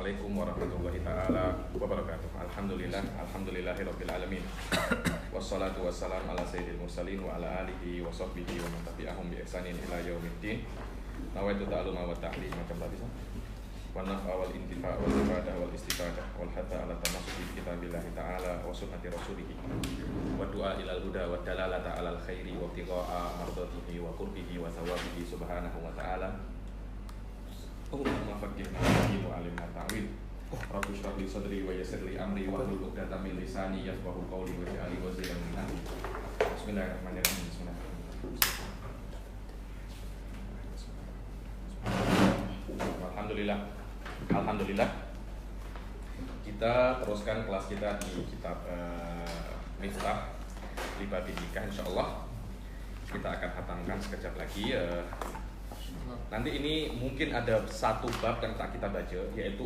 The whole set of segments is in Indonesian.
Assalamualaikum warahmatullahi taala wabarakatuh. Alhamdulillahirabbil alamin. Wassalatu wassalamu ala sayyidil mursalin wa ala alihi wa sahbihi wa man tabi'ahum bi ihsanin ila yaumiddin. Nawaitu ta'alluma wa ta'lim macam tadi sah. Wa naf'a wal intifa' wal ibadah wal istifadah wal hatta ala tamassuki bi kitabillahi ta'ala wa sunnati rasulih. Wa du'a ilal huda wa dalalata 'alal khairi wa ibtigha'a mardatihi wa qurbihi wa thawabihi subhanahu wa ta'ala. Allahumma faqihna fi wa 'allimna ta'wil. Rabbi shrah li sadri wa yassir li amri wa hlul 'uqdatam min lisani yafqahu qawli wa ja'alni waziran min ahli. Bismillahirrahmanirrahim. Alhamdulillah. Kita teruskan kelas kita di kitab Miftah li Babin Nikah, insyaallah. Kita akan hatamkan sekejap lagi. Nanti ini mungkin ada satu bab yang tak kita baca, yaitu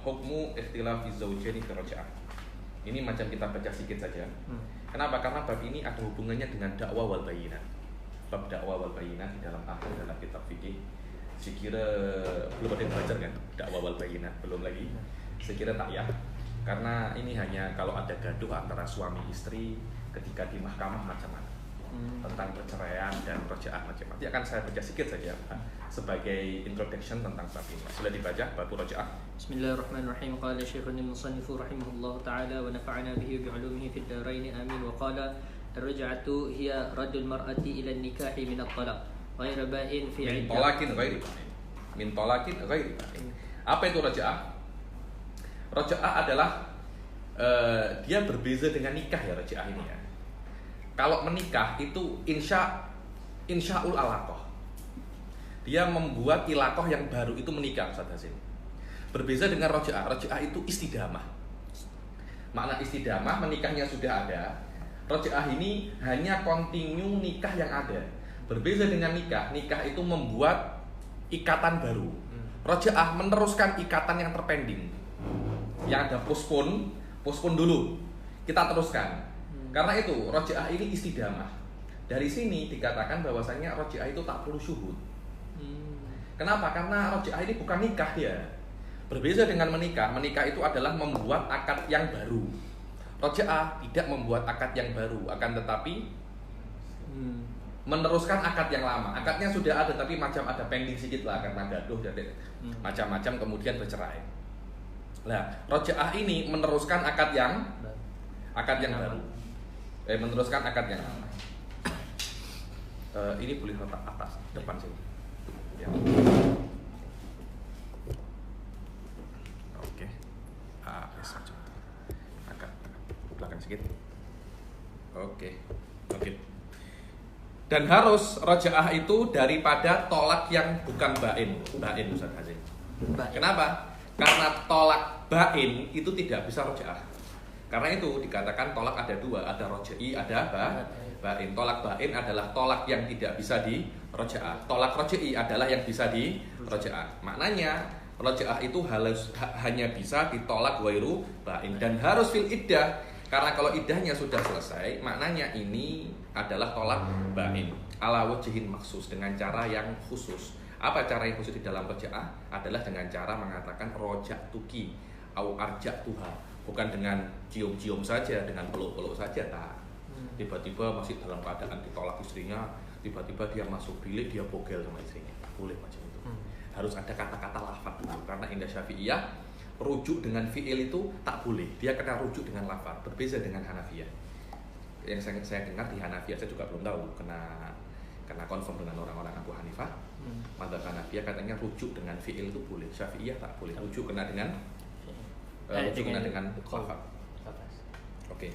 hukmu ikhtilafi zaujaini fi raj'ah. Ini macam kita baca sedikit saja. Kenapa? Karena bab ini ada hubungannya dengan dakwah wal bayinah. Bab dakwah wal bayinah di dalam dalam kitab fikih. Saya kira belum ada yang belajar kan dakwah wal bayinah, belum lagi. Saya kira tak ya. Karena ini hanya kalau ada gaduh antara suami istri ketika di mahkamah macam-macam. Tentang perceraian dan raj'ah macam-macam. Nanti akan saya baca sedikit saja sebagai introduction tentang bab ini. Sudah dibaca bab raj'ah. Bismillahirrahmanirrahim. Qala Syekhul Musannif rahimahullah taala wa nafa'ana bihi bi 'ulumihi fid dharain amin. Wa qala ar-raj'atu hiya raddul mar'ati ila an-nikahi min at-talaq ghairu ba'in fi 'iddah. Min talaqin ghairi ba'in. Apa itu raj'ah? Raj'ah adalah dia berbeza dengan nikah ya, raj'ah ini ya. Kalau menikah itu insya'ul alaqah. Dia membuat ilaqah yang baru itu menikah, Ustaz Hasim. Berbeza dengan raj'ah. Raj'ah itu istidamah. Makna istidamah, menikahnya sudah ada. Raj'ah ini hanya kontinu nikah yang ada. Berbeza dengan nikah. Nikah itu membuat ikatan baru. Raj'ah meneruskan ikatan yang terpending. Yang ada postpone dulu. Kita teruskan. Karena itu raj'ah ini istidamah. Dari sini dikatakan bahwasanya raj'ah itu tak perlu syuhud. Kenapa? Karena raj'ah ini bukan nikah ya. Berbeza dengan menikah. Menikah itu adalah membuat akad yang baru. Raj'ah tidak membuat akad yang baru, akan tetapi meneruskan akad yang lama. Akadnya sudah ada tapi macam ada pending sedikit lah karena gaduh jadi macam-macam kemudian bercerai. Nah, raj'ah ini meneruskan akad yang baru. Meneruskan akad yang lama. Ini boleh letak atas depan sini. Ya. Oke. Saja. Agak belakang sedikit. Oke. Dan harus raj'ah itu daripada tolak yang bukan bain Ustaz Hazim. Kenapa? Karena tolak bain itu tidak bisa raj'ah. Karena itu dikatakan tolak ada dua, ada raj'i, ada bain. Tolak bain adalah tolak yang tidak bisa di raj'ah. Tolak raj'i adalah yang bisa di raj'ah. Maknanya raj'ah itu hanya bisa ditolak ghairu bain dan harus fil iddah. Karena kalau iddahnya sudah selesai, maknanya ini adalah tolak bain. Ala wajhin maksus, dengan cara yang khusus. Apa cara yang khusus di dalam raj'ah? Adalah dengan cara mengatakan raja'tuki au arja'tuha. Bukan dengan cium-cium saja, dengan peluk-peluk saja, tak. Tiba-tiba masih dalam keadaan ditolak istrinya, tiba-tiba dia masuk bilik, dia bogel sama istrinya. Boleh macam itu. Harus ada kata-kata lafaz dulu. Karena indah Syafi'iyah, rujuk dengan fi'il itu tak boleh. Dia kena rujuk dengan lafaz. Berbeza dengan Hanafiyah. Yang saya dengar di Hanafiyah, saya juga belum tahu, kena confirm dengan orang-orang Abu Hanifah. Madzhab Hanafiyah katanya rujuk dengan fi'il itu boleh. Syafi'iyah tak boleh. Rujuk kena dengan lafaz. Oke.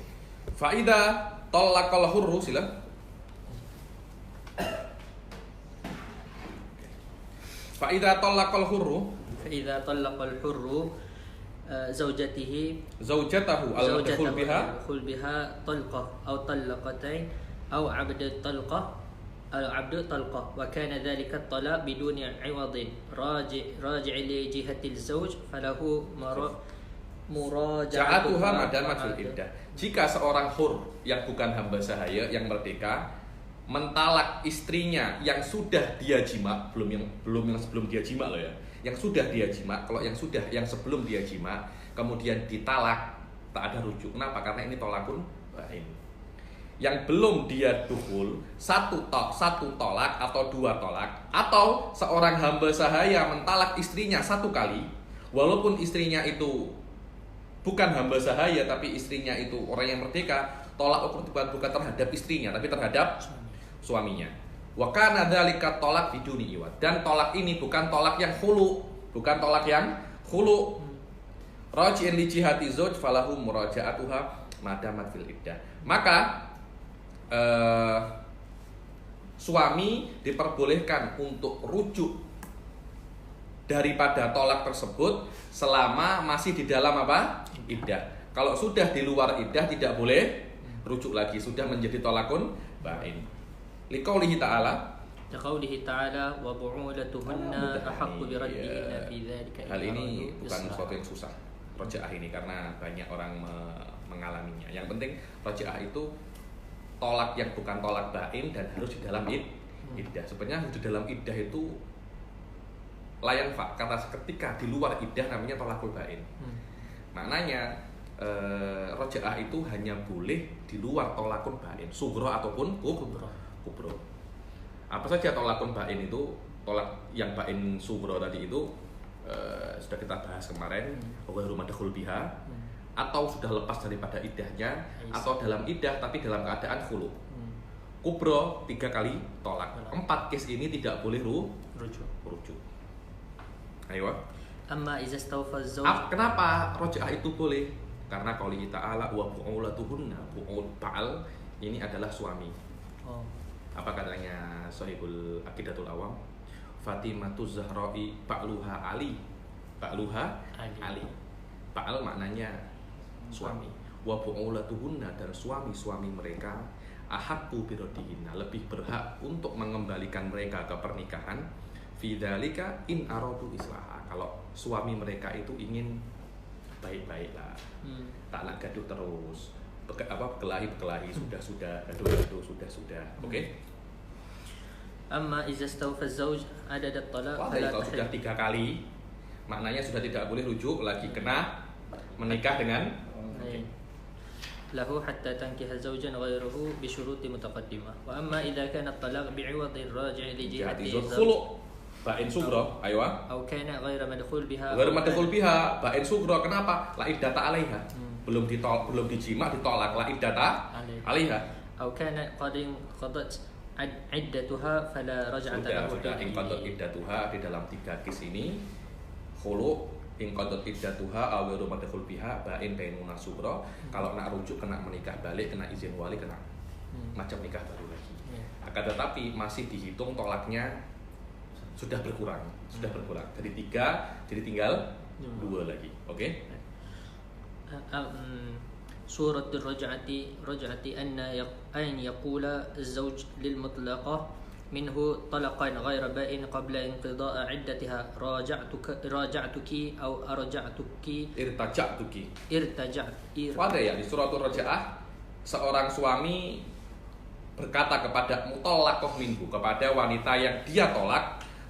Faida talaqal hurru sila. Faida talaqal hurru zaujatahu al-madkhul biha talqah aw talaqatain aw 'abd talqah wa kana dhalika at-talaq biduni 'iwadin raji' li jihati al-zawj falahu muraja'atuha madamatul iddah. Jika seorang hur yang bukan hamba sahaya yang merdeka mentalak istrinya yang sudah dia jima, belum yang sebelum dia jima loh ya, yang sudah dia jima. Kalau yang sebelum dia jima kemudian ditalak, tak ada rujuk. Kenapa? Karena ini tolakun bain. Yang belum dia dukhul, satu tolak atau dua tolak, atau seorang hamba sahaya mentalak istrinya satu kali, walaupun istrinya itu bukan hamba sahaya tapi istrinya itu orang yang merdeka, tolak ukur bukan terhadap istrinya tapi terhadap suaminya. Wa kana dzalika tolak biduni iwad. Dan tolak ini bukan tolak yang khulu, bukan tolak yang khulu. Raji'in li jihati zauj falahu muraja'atuha madamat fil iddah. Maka suami diperbolehkan untuk rujuk daripada tolak tersebut selama masih di dalam apa? Iddah. Kalau sudah di luar iddah tidak boleh rujuk lagi, sudah menjadi tolakun bain. Liqaulihi ta'ala, Liqaulihi ta'ala wa bu'ulatuhunna ahaqqu biraddihinna fi dzalika. Hal ini bukan sesuatu yang susah rojaah ini karena banyak orang mengalaminya. Yang penting rojaah itu tolak yang bukan tolak bain dan harus di dalam iddah. Sebenarnya di dalam iddah itu layan fa, kata ketika di luar iddah namanya tolakul bain. Maknanya rojaah itu hanya boleh di luar tolakun bain, sugro ataupun kubro. Apa saja tolakun bain itu? Tolak yang bain sugro tadi itu sudah kita bahas kemarin, ghairu madkhul biha, atau sudah lepas daripada iddahnya, atau dalam iddah tapi dalam keadaan khulu. Kubro 3 kali tolak. 4 case ini tidak boleh rujuk. Ayo. Amma iza istawfa az-zawj. Kenapa rojaah itu boleh? Karena qauli ta'ala wa bu'ulatuhunna, bu'ul ba'al ini adalah suami. Apa katanya Shahihul Aqidatul Awam? Fatimatuz Zahra'i ba'luha Ali. Ba'al maknanya suami. Wa bu'ulatuhunna, dan suami-suami mereka ahaqqu biraddihinna, lebih berhak untuk mengembalikan mereka ke pernikahan. Fi dzalika in aradu islaha, kalau suami mereka itu ingin baik-baiklah, tak nak gaduh terus, berkelahi sudah gaduh sudah. Oke? Amma iza istawfa az-zawj adad at-talaq, kalau sudah 3 kali maknanya sudah tidak boleh rujuk lagi, kena menikah dengan lahu hatta tankiha zawjan ghayrahu bi syuruti mutaqaddimah. Wa amma idza kana at-talaq bi'iwad ar-raji' li jihati khulu bain sugro, ayo. Au kana ghairu madkhul biha. Ghairu madkhul biha, bain sugro. Kenapa? La iddata 'alaiha. Belum dijima ditolak, la iddata 'alaiha. Au kana qadat iddatuha fala raj'ata lahu. Sudah qadat iddatuha di dalam 3 case ini khulu, qadat iddatuha aw ghairu madkhul biha, bain bainuna sugro. Kalau nak rujuk kena menikah balik, kena izin wali, kena macam nikah baru lagi. Akan tetapi masih dihitung tolaknya sudah berkurang. Dari 3 jadi tinggal 2 lagi. Oke? Surat raj'ati anna yaqula az-zawj lil mutlaqah minhu talaqan ghayra ba'in qabla inqida'a 'iddatiha raja'tuki aw arja'tuki irtaja'tuki. Pada ya di surat Raja'ah seorang suami berkata kepada mutallaqah minhu, kepada wanita yang dia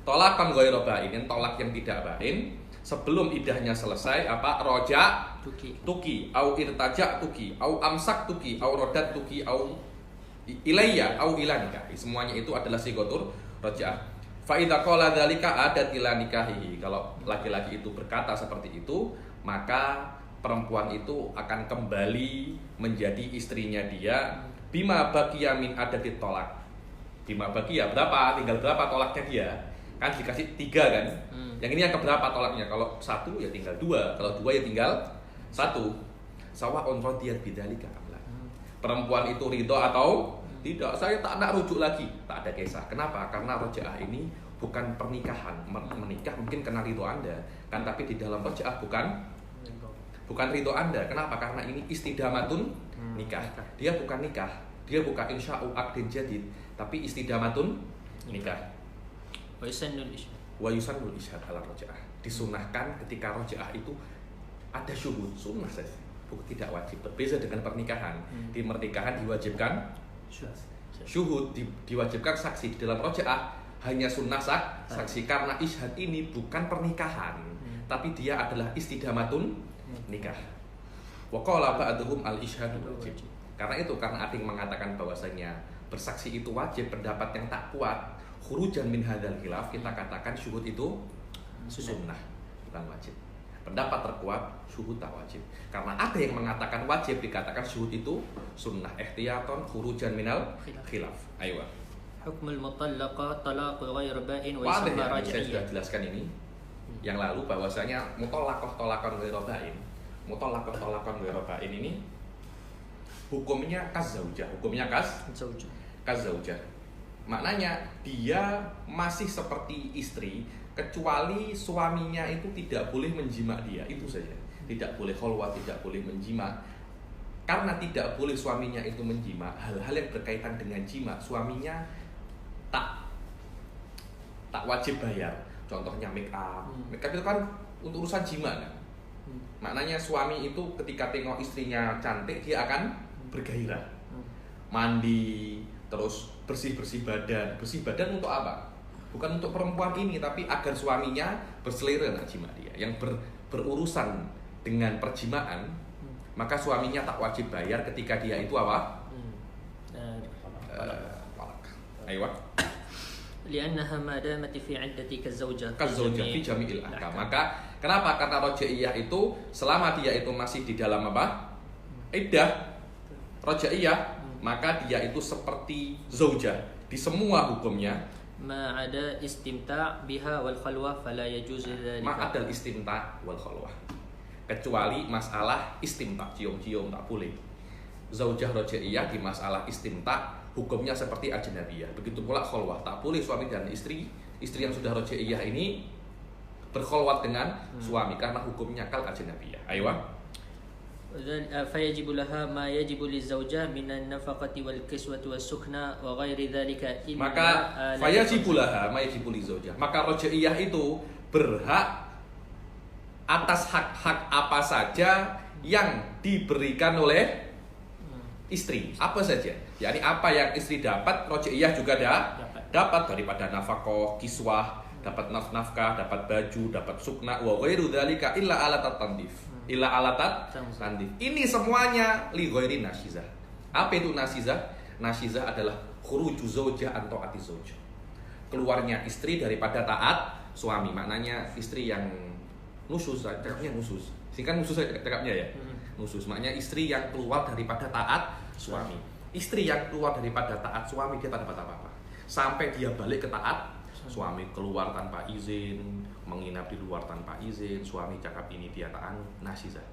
tolakan ghairu ba'in, tolak yang tidak ba'in, sebelum iddahnya selesai, apa? Roja tuki au irtaja tuki au amsak tuki au rodat tuki au ilayya au ilanika. Semuanya itu adalah sigotur roja'ah. Fa idza qala dzalika adat ila nikahihi. Kalau laki-laki itu berkata seperti itu, maka perempuan itu akan kembali menjadi istrinya dia. Bima baqiya min adatit tolak. Bima baqiya berapa? Tinggal berapa tolaknya dia? Kan dikasih 3 kan? Yang ini yang keberapa tolaknya? Kalau 1 ya tinggal 2, kalau 2 ya tinggal 1. Sawa'un radiyat bidzalika amla. Perempuan itu ridho atau tidak, saya tak nak rujuk lagi, tak ada kisah. Kenapa? Karena rojaah ini bukan pernikahan. Menikah mungkin kena ridho Anda, kan, tapi di dalam rojaah bukan ridho Anda. Kenapa? Karena ini istidamatun nikah. Dia bukan nikah, dia bukan insya'u aqdin jadid, tapi istidamatun nikah. Wa yusannul ishad ala rojaah. Disunahkan ketika rojaah itu ada syuhud, sunnah saja, bukan tidak wajib. Berbeda dengan pernikahan. Di pernikahan diwajibkan syuhud, diwajibkan saksi. Di dalam rojaah hanya sunnah saksi, karena isyhad ini bukan pernikahan, tapi dia adalah istidamatun nikah. Wa qala ba'dhum al-isyhadu wajib. Karena ada yang mengatakan bahwasanya bersaksi itu wajib, pendapat yang tak kuat, khurujan min hadzal khilaf, kita katakan syuhud itu sunnah, bukan wajib. Pendapat terkuat syuhud tak wajib. Karena ada yang mengatakan wajib, dikatakan syuhud itu sunnah, ihtiyaton khurujan minal khilaf. Ayo. Hukmul mutallaqa talaq ghair ba'in wa Wadah yusamma ya, saya raj'iyah. sudah jelaskan ini yang lalu bahwasanya mutallaqah talaqan ghair ba'in. Mutallaqah talaqan ghair ba'in ini hukumnya kazaujah, hukumnya kazaujah. Maknanya dia masih seperti istri, kecuali suaminya itu tidak boleh menjima dia, itu saja. Tidak boleh kholwat, tidak boleh menjima. Karena tidak boleh suaminya itu menjima, hal-hal yang berkaitan dengan jima, suaminya tak wajib bayar. Contohnya make up. Make up itu kan untuk urusan jima kan. Maknanya suami itu ketika tengok istrinya cantik, dia akan bergairah. Mandi, terus bersih-bersih badan. Bersih badan untuk apa? Bukan untuk perempuan ini, tapi agar suaminya berselera nak jima dia. Yang berurusan dengan perjimaan, maka suaminya tak wajib bayar ketika dia itu apa? Ayo. Li'annaha ma damat fi 'iddati kazaujah Fi jami'il ahkam. Maka kenapa? Karena raj'iyah itu selama dia itu masih di dalam apa? Iddah. Raj'iyah, maka dia itu seperti zaujah di semua hukumnya. Ma ada istimta' biha wal khalwah fala yajuz dzalika. Ma ada istimta' wal khalwah. Kecuali masalah istimta', cium-cium tak boleh. Zaujah raj'iyah di masalah istimta' hukumnya seperti ajnabiyah. Begitu pula khalwah, tak boleh suami dan istri yang sudah raj'iyah ini berkholwat dengan suami karena hukumnya kal ajnabiyah. Ayo. فيجب لها ما يجب للزوجة من النفقة والكسوة والسكنى وغير ذلك إلا maka fayajibu laha ma yajibu lizaujah. Maka raj'iyah itu berhak atas hak-hak apa saja yang diberikan oleh istri. Apa saja? Yakni apa yang istri dapat, raj'iyah juga dapat daripada nafkah, kiswah, dapat nafkah, dapat baju, dapat sukna, wa ghairu dzalika illa alatat tandif. Illa alatat tandif. Ini semuanya li ghairi nasizah. Apa itu nasizah? Nasizah adalah khuruju zaujah an taati zauj. Keluarnya istri daripada taat suami. Maknanya istri yang nusus, cakapnya nusus. Singkat nusus saja cakapnya ya. Nusus maknanya istri yang keluar daripada taat suami. Istri yang keluar daripada taat suami dia tak dapat apa-apa. Sampai dia balik ke taat suami, keluar tanpa izin, menginap di luar tanpa izin, suami cakap ini dia tak nasizah.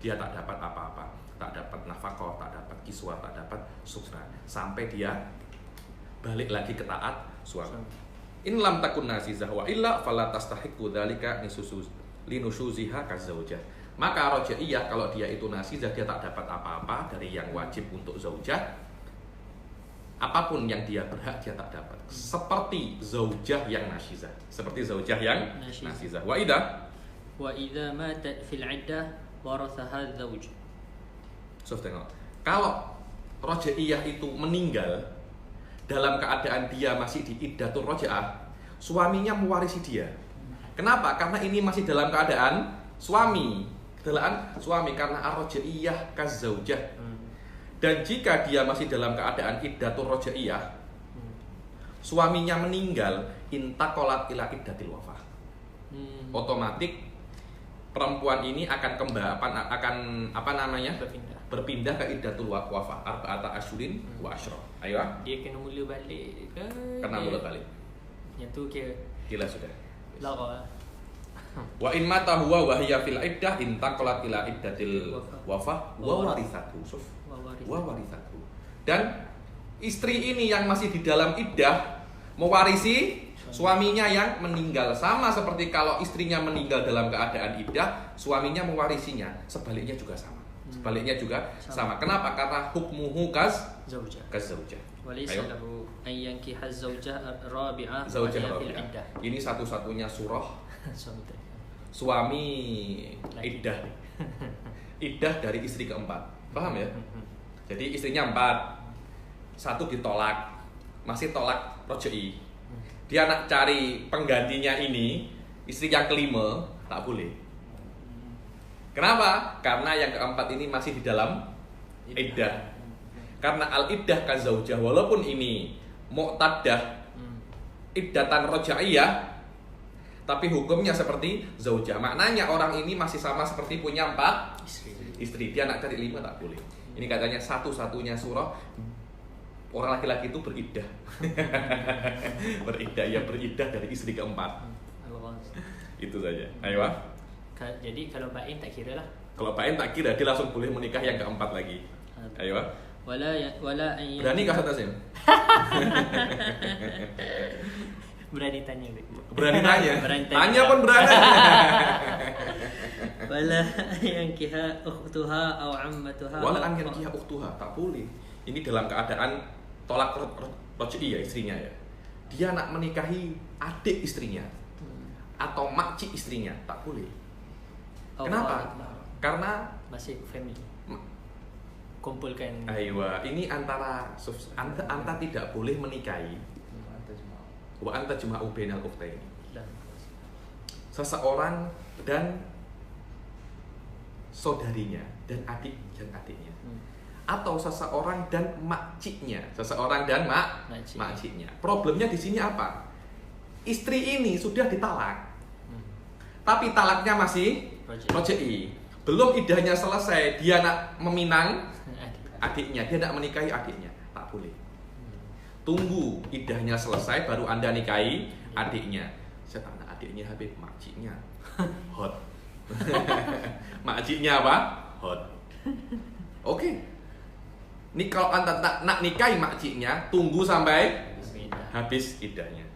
Dia tak dapat apa-apa, tak dapat nafkah, tak dapat kiswah, tak dapat suksna, sampai dia balik lagi ke taat suami. In lam takun nasizah wa illa fala tastahiqu dzalika linusuziha kazaujah. Maka raj'iyah kalau dia itu nasizah, dia tak dapat apa-apa dari yang wajib untuk zaujah. Apapun yang dia berhak dia tak dapat. Seperti zaujah yang nasizah. Seperti zaujah yang nasizah. Wa idza matat fil 'iddah warathaha zauj. So tengok. Kalau raj'iyah itu meninggal dalam keadaan dia masih di iddatul raj'ah, suaminya mewarisi dia. Kenapa? Karena ini masih dalam keadaan suami. Dalam suami karena ar-raj'iyah kazaujah. Dan jika dia masih dalam keadaan iddatul raj'iyah, suaminya meninggal, intaqalat ila iddatil wafah. Otomatis perempuan ini akan berpindah ke iddatul wafah, arba'ata asyurin wa asyra. Ayo. Dia kena mula balik ke? Kena mula balik. Yang tu kira sudah. Lara. Wa in mata huwa wa hiya fil iddah intaqalat ila iddatil wafah wa warithatu. Wa warithatu. Dan istri ini yang masih di dalam iddah mewarisi suaminya yang meninggal. Sama seperti kalau istrinya meninggal dalam keadaan iddah, suaminya mewarisinya. Sebaliknya juga sama. Kenapa? Karena hukmuhu kazaujah. Walaysa lahu an yankiha zaujah rabi'ah zaujah rabi'ah. Ini satu-satunya surah suami iddah. Iddah dari istri keempat. Paham ya? Jadi istrinya 4, 1 ditolak, masih tolak raj'i, Dia nak cari penggantinya ini, istri yang kelima, tak boleh. Kenapa? Karena yang keempat ini masih di dalam iddah. Karena al-iddah kazaujah, walaupun ini mu'taddah, iddatan rojaiyah, tapi hukumnya seperti zaujah. Maknanya orang ini masih sama seperti punya 4 istri. Dia nak cari 5 tak boleh. Ini katanya satu-satunya surah orang laki-laki itu beriddah. beriddah dari istri keempat. Itu saja. Ayo. Jadi kalau bain tak kira lah. Kalau bain tak kira, dia langsung boleh menikah yang keempat lagi. Ayo. Wala Berani kah Tasim? Berani tanya. Berani tanya. Tanya pun berani. Wala yankiha ukhtuha aw ammatuha. Wala yankiha ukhtuha, tak boleh. Ini dalam keadaan tolak roj'i ya istrinya ya. Dia nak menikahi adik istrinya atau makcik istrinya, tak boleh. Kenapa? Karena masih family. Kumpulkan. Aywa, ini anta tidak boleh menikahi. Wa anta juma'u bainal ukhtaini. Seseorang dan saudarinya dan adiknya. Atau seseorang dan makciknya, makciknya. Problemnya di sini apa? Istri ini sudah ditalak, tapi talaknya masih roj'i. Belum iddahnya selesai, dia nak meminang adiknya, dia nak menikahi adiknya, tak boleh. Tunggu iddahnya selesai, baru Anda nikahi adiknya. Saya tanya adiknya Habib, makciknya hot. Makciknya apa? Hot. Oke. Ini kalau Anda nak nikahi makciknya, tunggu sampai habis iddahnya.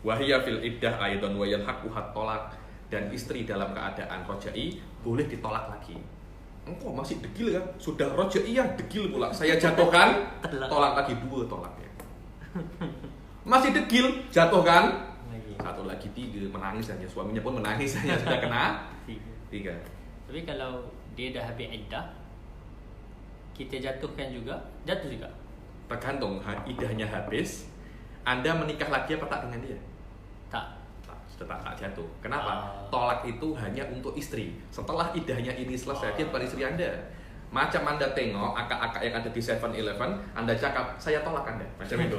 Wahiyya fil iddah aidan wa yalhaquha tolak, dan istri dalam keadaan rojai boleh ditolak lagi. Engkau masih degil kan? Sudah rojaiyah degil pula. Saya jatuhkan, tolak lagi 2 tolak ya. Masih degil, jatuhkan. 1 lagi 3, menangis hanya suaminya pun menangis hanya sudah kena 3. Tapi kalau dia dah habis iddah, kita jatuh juga. Tergantung iddahnya habis, Anda menikah lagi apa tak dengan dia? Tak. Sudah tak jatuh. Kenapa? Tolak itu hanya untuk istri. Setelah iddahnya ini selesai, dia bukan istri Anda. Macam Anda tengok akak-akak yang ada di 7-Eleven, Anda cakap, saya tolak Anda. Macam itu.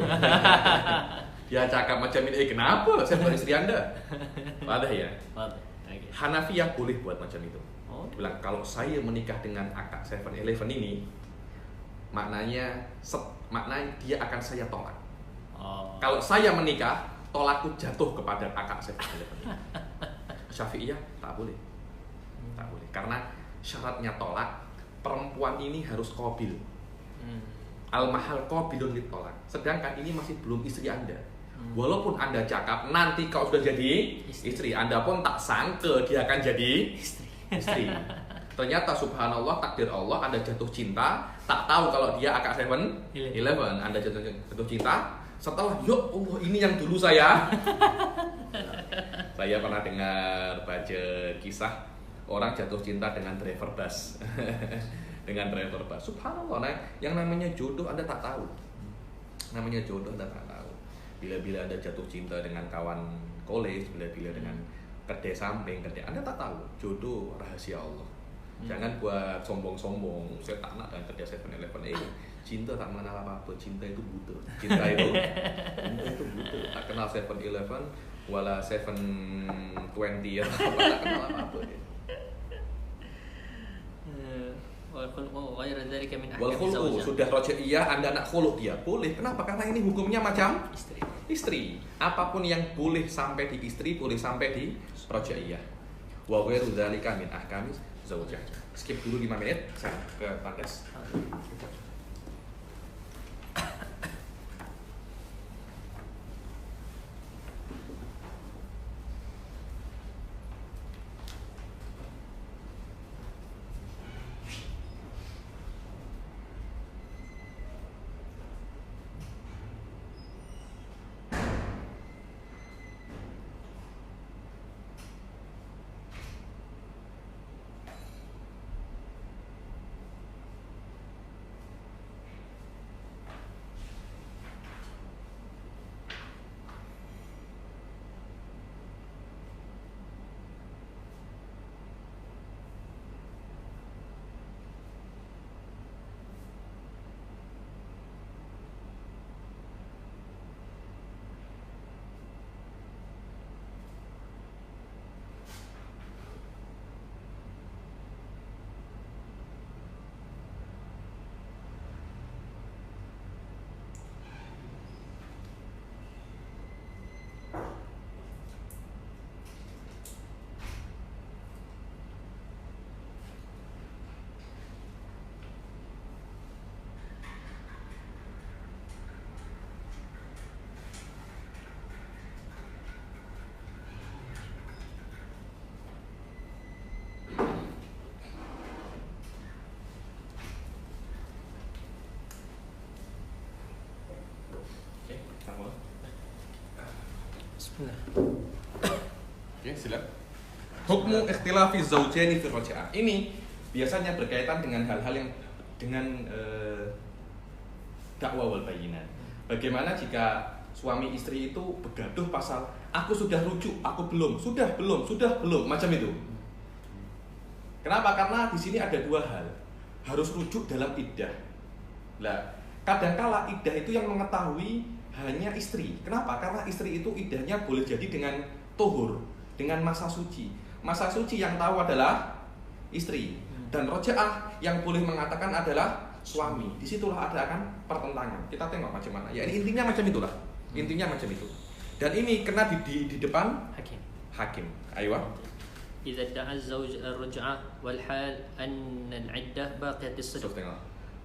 Dia cakap macam ini, kenapa? Saya bukan istri Anda. Wadah ya? Okay. Hanafiyah boleh buat macam itu. Bilang, kalau saya menikah dengan akak 7-Eleven ini, maknanya dia akan saya tolak. Kalau saya menikah, tolakku jatuh kepada akak 7-Eleven ini. Syafi'iyah tak boleh. Tak boleh. Karena syaratnya tolak, perempuan ini harus qabil. Al-mahal qabilun ditolak. Sedangkan ini masih belum istri Anda. Walaupun Anda cakap nanti kau sudah jadi istri, Anda pun tak sangka dia akan jadi istri. Ternyata subhanallah, takdir Allah, Anda jatuh cinta, tak tahu kalau dia akak 7-Eleven. Anda jatuh cinta, setelah ya Allah ini yang dulu saya. Saya pernah dengar baca kisah orang jatuh cinta dengan driver bus. Dengan driver bus. Subhanallah, nah, yang namanya jodoh Anda tak tahu. Namanya jodoh Anda tak tahu. Bila-bila Anda jatuh cinta dengan kawan college, bila-bila dengan kedai samping, Anda tak tahu. Jodoh rahasia Allah. Jangan buat sombong-sombong. Saya tak nak dengan kedai 7-Eleven. Cinta tak mengenal apa-apa. Cinta itu buta. Cinta itu buta. Tak kenal 7-Eleven, wala 720 apa, tak kenal apa-apa. Wal khul'u sudah rojaiyah, Anda nak khulu' dia boleh. Kenapa? Karena ini hukumnya macam istri. Apapun yang boleh sampai di istri boleh sampai di rojaiyah. Wa ghairu dzalika min ahkami zaujah. Skip dulu 5 menit, saya ke Pandes. Oke, silakan. Hukmu ikhtilafi zaujaini fi raj'ah. Ini biasanya berkaitan dengan hal-hal yang dengan dakwah wal bayyinat. Bagaimana jika suami istri itu bergaduh pasal aku sudah rujuk, aku belum, sudah belum, macam itu. Kenapa? Karena di sini ada dua hal. Harus rujuk dalam iddah. Lah, kadangkala iddah itu yang mengetahui hanya istri. Kenapa? Karena istri itu iddahnya boleh jadi dengan tuhur, dengan masa suci. Masa suci yang tahu adalah istri. Dan roja'ah yang boleh mengatakan adalah suami. Disitulah ada akan pertentangan. Kita tengok macam mana. Ya, ini intinya macam itulah. Intinya macam itu. Dan ini kena di depan hakim. Ayo. إذا ادعى الزوج الرجعة والحال أن العدة باقية الصدق.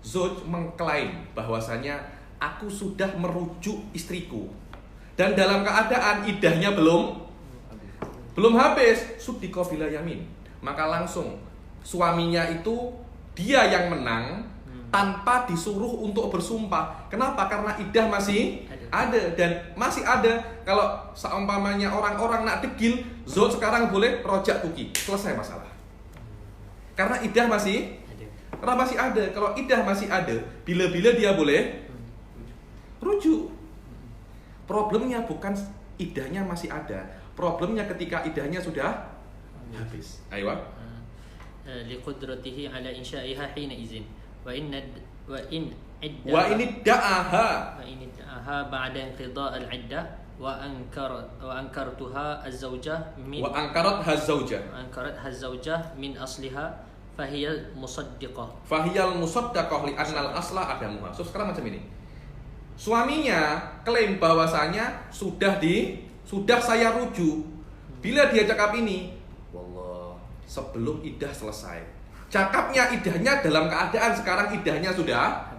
Zauj mengklaim bahwasanya aku sudah merujuk istriku dan dalam keadaan iddahnya belum habis, suddiqa bila yamin. Maka langsung suaminya itu dia yang menang tanpa disuruh untuk bersumpah. Kenapa? Karena iddah masih ada dan masih ada. Kalau seumpamanya orang-orang nak degil, zauj sekarang boleh rojak tuki, selesai masalah. Karena iddah masih ada. Kalau iddah masih ada, bila-bila dia boleh rujuk. Problemnya bukan iddahnya masih ada. Problemnya ketika iddahnya sudah habis. Ayo. لقدرته على إنشائها حينئذ وإن دعاها بعد انقضاء العدة وأنكرتها الزوجة من أصلها فهي المصدقة لأن الأصل عدمها. So, sekarang macam ini. Suaminya klaim bahwasanya sudah saya rujuk. Bila dia cakap ini, wallah, sebelum iddah selesai. Cakapnya iddahnya dalam keadaan sekarang iddahnya sudah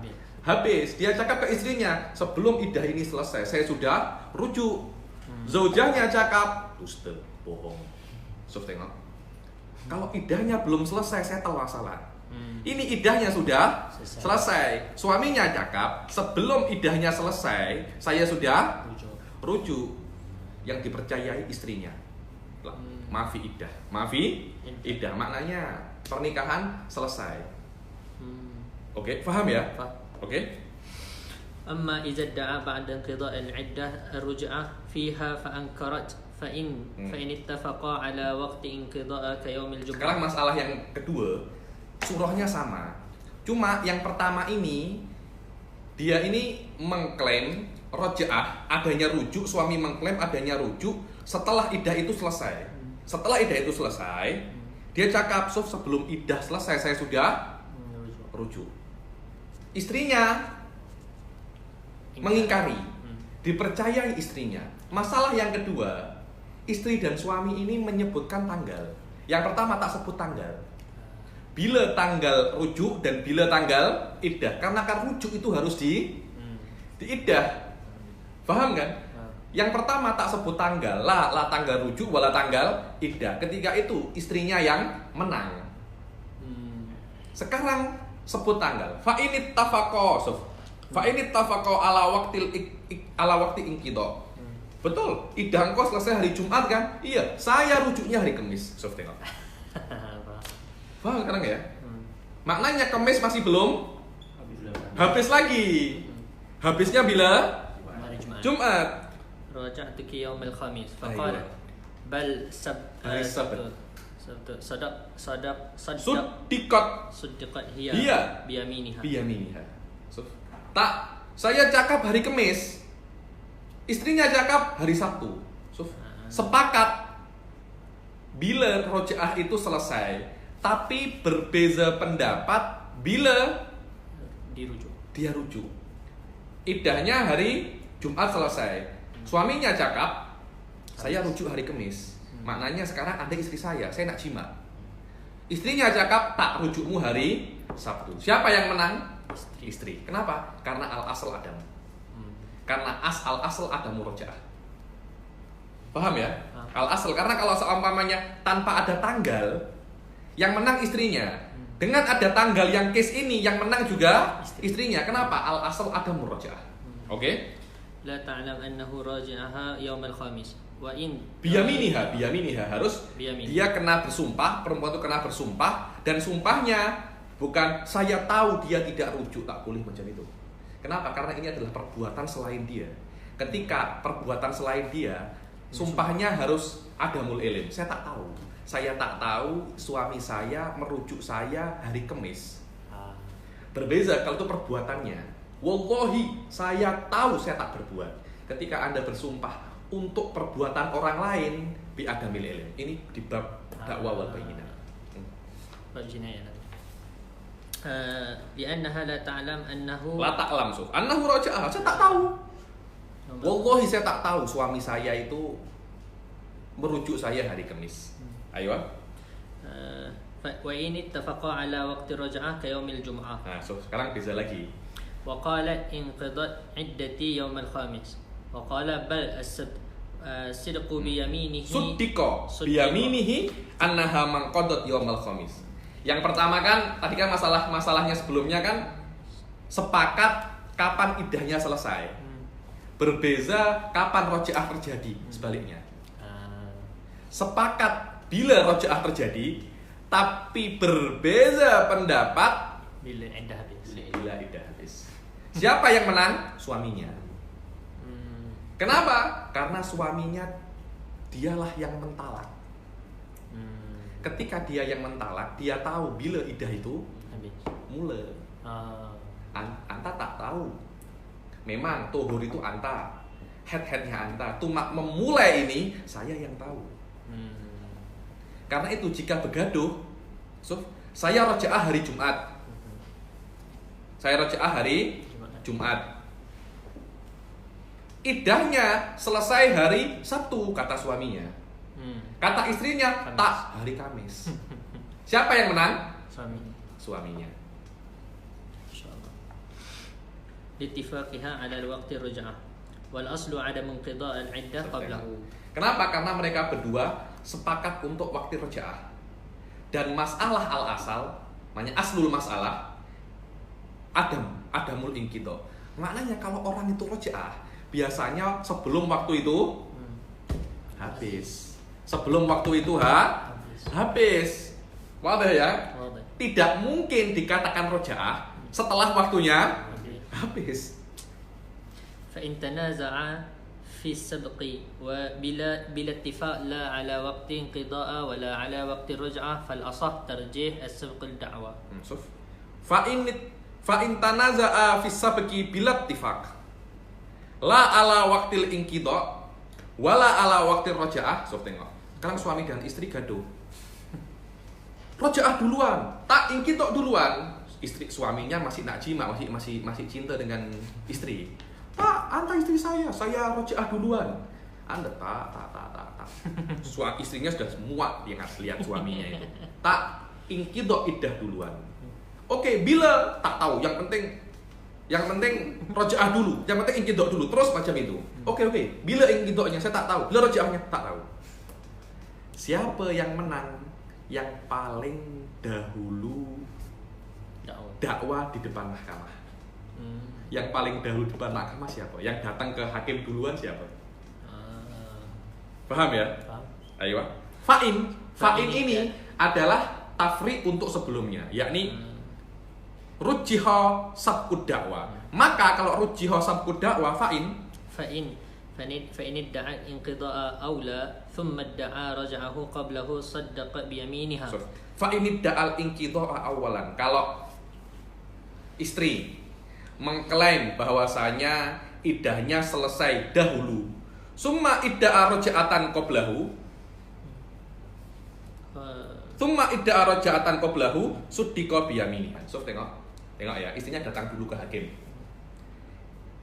habis. Dia cakap ke istrinya, sebelum iddah ini selesai, saya sudah rujuk. Zaujahnya cakap, dusta, bohong. So, tengok. Kalau iddahnya belum selesai, saya telah salah. Ini iddahnya sudah selesai. Suaminya cakap, sebelum iddahnya selesai, saya sudah rujuk. Yang dipercayai istrinya. Maafi iddah. Maknanya pernikahan selesai. Oke, paham ya? Oke. أما إذا ادعى بعد انقضاء العدة الرجعة فيها فأنكرت فإن اتفقا على وقت انقضاء كيوم الجمعة. Sekarang masalah yang kedua, surahnya sama. Cuma yang pertama ini dia ini mengklaim roja'ah, adanya rujuk, suami mengklaim adanya rujuk setelah iddah itu selesai. Setelah iddah itu selesai, dia cakap, sebelum iddah selesai saya sudah rujuk. Istrinya mengingkari, dipercayai istrinya. Masalah yang kedua, istri dan suami ini menyebutkan tanggal. Yang pertama tak sebut tanggal. Bila tanggal rujuk dan bila tanggal iddah. Karena kan rujuk itu harus di iddah. Paham kan? Yang pertama tak sebut tanggal, la tanggal rujuk wala tanggal iddah. Ketika itu istrinya yang menang. Sekarang sebut tanggal. Fa ini tafaqo ala waqti inqidha. Betul, iddah engkau selesai hari Jumat kan? Iya, saya rujuknya hari Kamis. Sof tengok. Paham sekarang ya? Maknanya Kamis masih belum habis lagi. Habisnya bila? Jumat. Raja'tuki yaumil khamis. Faqala bal Sabt. Suddiqat hiya biyaminiha. Tak, saya cakap hari Kamis. Istrinya cakap hari Sabtu. Sepakat bila roja'ah itu selesai, tapi berbeza pendapat bila dia rujuk. Iddahnya hari Jumat selesai. Suaminya cakap, saya rujuk hari Kamis. Maknanya sekarang ada istri saya nak jima. Istrinya cakap, tak rujukmu hari Sabtu. Siapa yang menang? Istri. Kenapa? Karena al-asl adam. Karena al-asl adamu roja'ah. Paham ya? Al-asl. Karena kalau seumpamanya tanpa ada tanggal, yang menang istrinya. Dengan ada tanggal yang case ini, yang menang juga istrinya. Kenapa? Al-asl adamu roja'ah. Oke? La ta'lam annahu raja'aha yaumil khamis wa in biyaminiha harus Biyaminiha. dia kena bersumpah, perempuan itu kena bersumpah dan sumpahnya bukan saya tahu dia tidak rujuk, tak boleh macam itu. Kenapa? Karena ini adalah perbuatan selain dia. Ketika perbuatan selain dia, sumpahnya harus ada mul ilim. Saya tak tahu suami saya merujuk saya hari Kamis. Berbeza kalau itu perbuatannya. Wallahi saya tahu saya tak berbuat. Ketika Anda bersumpah untuk perbuatan orang lain bi adamil ilm. Ini di bab dakwah wal bayyinah. bab jinayah. Li'annaha la ta'lam annahu La ta'lam suf. Annahu raja'ah. Saya tak tahu. Wallahi saya tak tahu suami saya itu merujuk saya hari Kamis. Ayo. wa in ittafaqa ala waqti raj'ah ka yaumil jum'ah. Nah, so sekarang beza lagi. Wa qala inqidat iddati yaumil khamis. Wa qala bal as-sidqu bi yaminihi. Suddiqa biyaminihi annaha manqadat yaumal khamis. Yang pertama kan tadi kan masalahnya sebelumnya kan sepakat kapan iddahnya selesai. Berbeza kapan rojaah terjadi, sebaliknya. Sepakat bila rojaah terjadi, tapi berbeza pendapat bila iddah habis. Siapa yang menang? Suaminya. Kenapa? Karena suaminya dialah yang mentalak. Ketika dia yang mentalak, dia tahu bila iddah itu habis. mulai. Anta tak tahu. Memang tuhur itu anta, head-headnya anta. Cuma memulai ini saya yang tahu. Karena itu jika begaduh, saya rojaah hari Jumat. Saya rojaah hari Jumat. Iddahnya selesai hari Sabtu, kata suaminya. Kata istrinya, tak, hari Kamis. Siapa yang menang? Suaminya. Littifaqiha 'ala al-waqti raj'ah wal aslu 'adam inqida' al-'iddah qablahu. Kenapa? Karena mereka berdua sepakat untuk waktu rojaah. Dan masalah al-asal, maknanya aslul masalah adamul inqida'. Maknanya kalau orang itu rojaah, biasanya sebelum waktu itu habis. Sebelum waktu itu habis. Wadah ya? Tidak mungkin dikatakan rojaah setelah waktunya habis. فإن تنازع في السبق وبلا اتفاق لا على وقت انقضاء ولا على وقت رجعة فالأصح ترجيح السبق الدعوة. فإن تنازع في السبق بلا اتفاق لا على وقت الانقضاء ولا على وقت الرجعة. Tengok. Sekarang suami dan istri gaduh. Rojaah duluan, tak inqidah duluan. Suaminya masih nak jima, masih cinta dengan istri. Tak, anta istri saya rojaah duluan. Anda tak. Istrinya sudah muak dia lihat suaminya itu. Tak, inqidah iddah duluan. Oke, bila tak tahu, yang penting rojaah dulu, yang penting inqidah dulu, terus macam itu. Oke, bila inqidahnya saya tak tahu, bila rojaahnya tak tahu. Siapa yang menang? Yang paling dahulu dakwah di depan mahkamah. Yang paling dahulu di depan mahkamah siapa? Yang datang ke hakim duluan siapa? Paham ya? Paham. Ayo. Fa'in ini adalah tafri untuk sebelumnya, yakni rujjiha sabqud dakwah. Maka kalau rujjiha sabqud dakwah فإن ادعى انقضاء أولى ثم ادعى رجعه قبله صدق بيمينها. فإن ادعى الانقضاء أولا. Kalau istri mengklaim bahwasanya iddahnya selesai dahulu, summa idda'a raja'atan qablahu, suddiqa biyaminiha. Tengok ya, istrinya datang dulu ke hakim.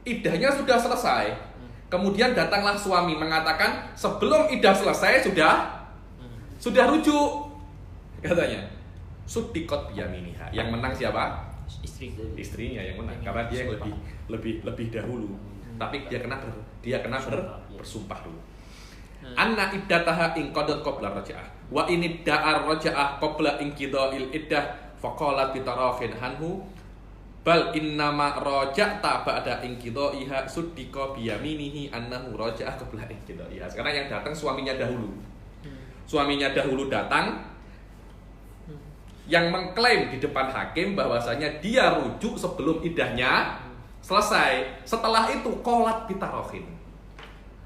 Iddahnya sudah selesai. Kemudian datanglah suami mengatakan sebelum iddah selesai sudah rujuk. Katanya suddiqat biyaminiha. Yang menang siapa? Istrinya yang menang karena dia yang lebih dahulu. Tapi dia kena bersumpah dulu. Anna iddataha inqadat qabla raja'ah wa in idda'ar raja'ah qabla inqida'il iddah faqalat bitarafin anhu Bal innama raja'ta ba'da inqidha'iha suddiqa biyaminihi annahu raja'a qabla inqidha'iha. Sekarang yang datang suaminya dahulu. Suaminya dahulu datang yang mengklaim di depan hakim bahwasanya dia rujuk sebelum idahnya selesai. Setelah itu qolat bitarohin.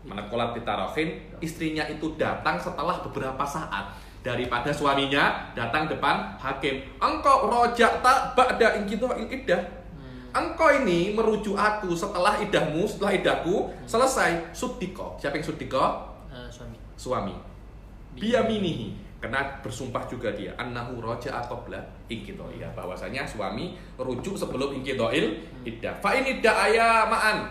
Mana qolat bitarohin, istrinya itu datang setelah beberapa saat daripada suaminya datang depan hakim. Engkau roja'ta ba'da inqidha'il iddah. Engkau ini merujuk aku setelah idahmu, setelah idahku selesai. Suddiqa. Siapa yang suddiqa? Suami. Biyaminihi. Karena bersumpah juga dia annahu raja'a qabla inqidha'iha, bahwasanya suami rujuk sebelum inqidha'il iddah. Fa in idda'aya ma'an.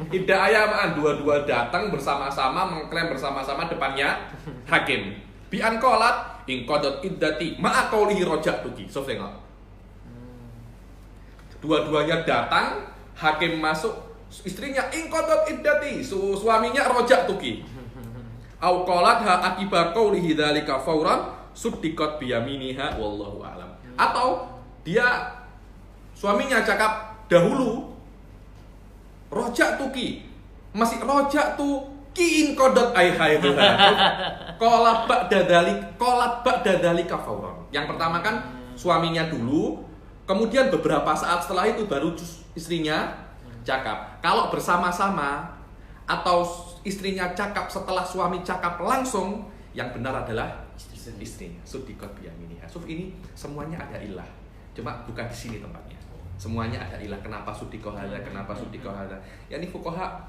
Idda'aya ma'an, dua-dua datang bersama-sama mengklaim bersama-sama depannya hakim. Bi an qalat in qadat iddati ma'a qawlihi raja'tuki. So tengok. Dua-duanya datang, hakim masuk, istrinya in qadat iddati, suaminya raja'tuki. Au qalat ha akiba qawlihi dzalika fauran suddiqat biyaminiha wallahu a'lam. Atau dia suaminya cakap dahulu raja'tuki, masih raja'tuki in qadat ai haidha. Qalat ba'da dzalika fauran. Yang pertama kan suaminya dulu, kemudian beberapa saat setelah itu baru istrinya cakap. Kalau bersama-sama atau istrinya cakap setelah suami cakap langsung, yang benar adalah istrinya. Suddiqat biyaminiha. Ini semuanya ada ilah. Cuma bukan di sini tempatnya. Semuanya ada ilah. Kenapa suddiqah hadza? Kenapa suddiqah hadza? Yani fuqaha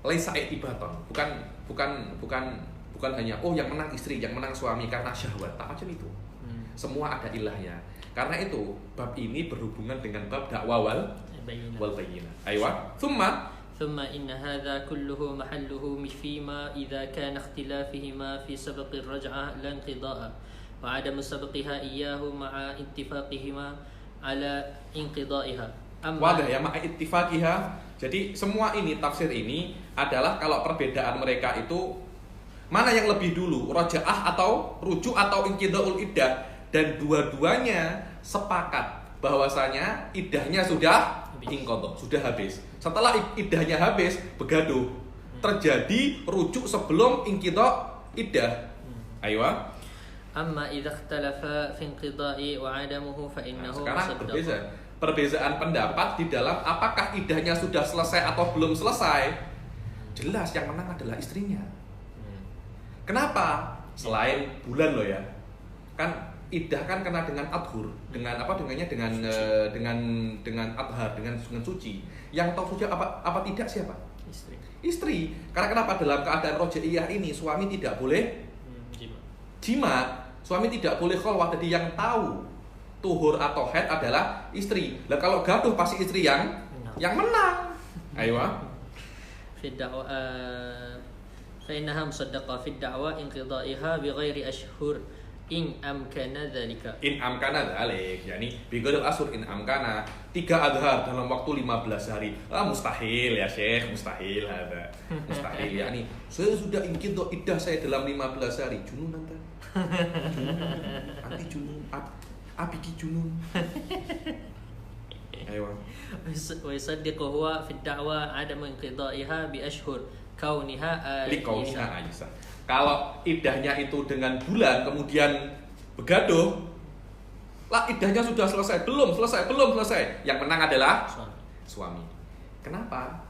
laisa ibaton. Bukan hanya yang menang istri, yang menang suami karena syahwat. Tak macam itu. Semua ada ilahnya. Karena itu bab ini berhubungan dengan bab dakwah wal bayyinah. Aywa. ثم إن هذا كله محله فيما إذا كان اختلافهما في سبق الرجعة لا انقضاء وعدم سبقها إياه مع اتفاقهما على انقضائها. Wadah ya ma'a ittifaqiha. Jadi semua ini tafsir ini adalah kalau perbedaan mereka itu mana yang lebih dulu, raja'ah atau rujuk atau inqidha'ul iddah, dan dua-duanya sepakat bahwasanya iddahnya sudah inqidha, sudah habis. Setelah iddahnya habis, begaduh. Terjadi rujuk sebelum inqidha iddah. Aywa. Amma idza ikhtalafa fi inqidha'i wa 'adamuhu fa innahu sekarang berbeza. Perbezaan pendapat di dalam apakah iddahnya sudah selesai atau belum selesai. Jelas yang menang adalah istrinya. Kenapa? Selain bulan loh ya. Kan iddah kan kena dengan adhur, dengan apa dengannya dengan adhar, dengan suci. Yang tahu suci apa tidak siapa? Istri. Karena kenapa dalam keadaan rojaiyah ini suami tidak boleh jima, suami tidak boleh khalwah. Jadi yang tahu tuhur atau haid adalah istri. Lah kalau gaduh pasti istri yang menang. Aywa. Fi da'wa fa innaha musaddaqa fi da'wa inqidha'iha bighairi ashhur. In amkana dzalika. In amkana dzalik, yakni bighairil ashur in amkana 3 adhar dalam waktu 15 hari. Mustahil ya Syekh, mustahil ada. Mustahil yakni saya sudah inqidha iddah saya dalam 15 hari. Junun anta. Anti junun, abiki junun. Ayo. Wa yusaddiqu huwa fi ad-da'wa 'adam inqidha'iha bi ashhur kauniha Aisyah. Kalau iddahnya itu dengan bulan kemudian begaduh, lah iddahnya sudah selesai, belum selesai. Yang menang adalah suami. Kenapa?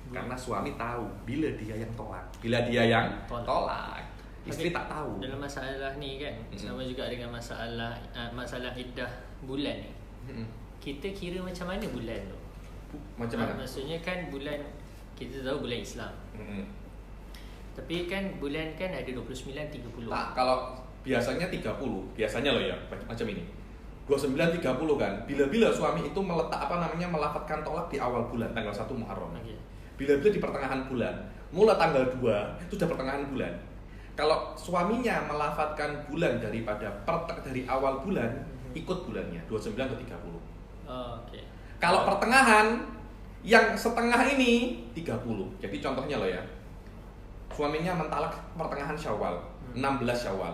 Karena suami tahu bila dia yang tolak. Istri tak tahu. Dalam masalah ni kan, sama juga dengan masalah iddah bulan ni. Kita kira macam mana bulan tu? Macam mana? Maksudnya kan bulan, kita tahu bulan Islam. Tapi kan bulan kan ada 29, 30. Tak, kalau biasanya 30. Biasanya loh ya, macam ini. 29, 30 kan. Bila-bila suami itu melafatkan tolak di awal bulan, tanggal 1 Muharram. Okay. Bila-bila di pertengahan bulan, mulai tanggal 2, itu sudah pertengahan bulan. Kalau suaminya melafatkan bulan dari awal bulan, ikut bulannya, 29 atau 30. Okay. Kalau pertengahan, yang setengah ini 30. Jadi contohnya loh ya. Suaminya mentalak pertengahan Syawal, 16 Syawal.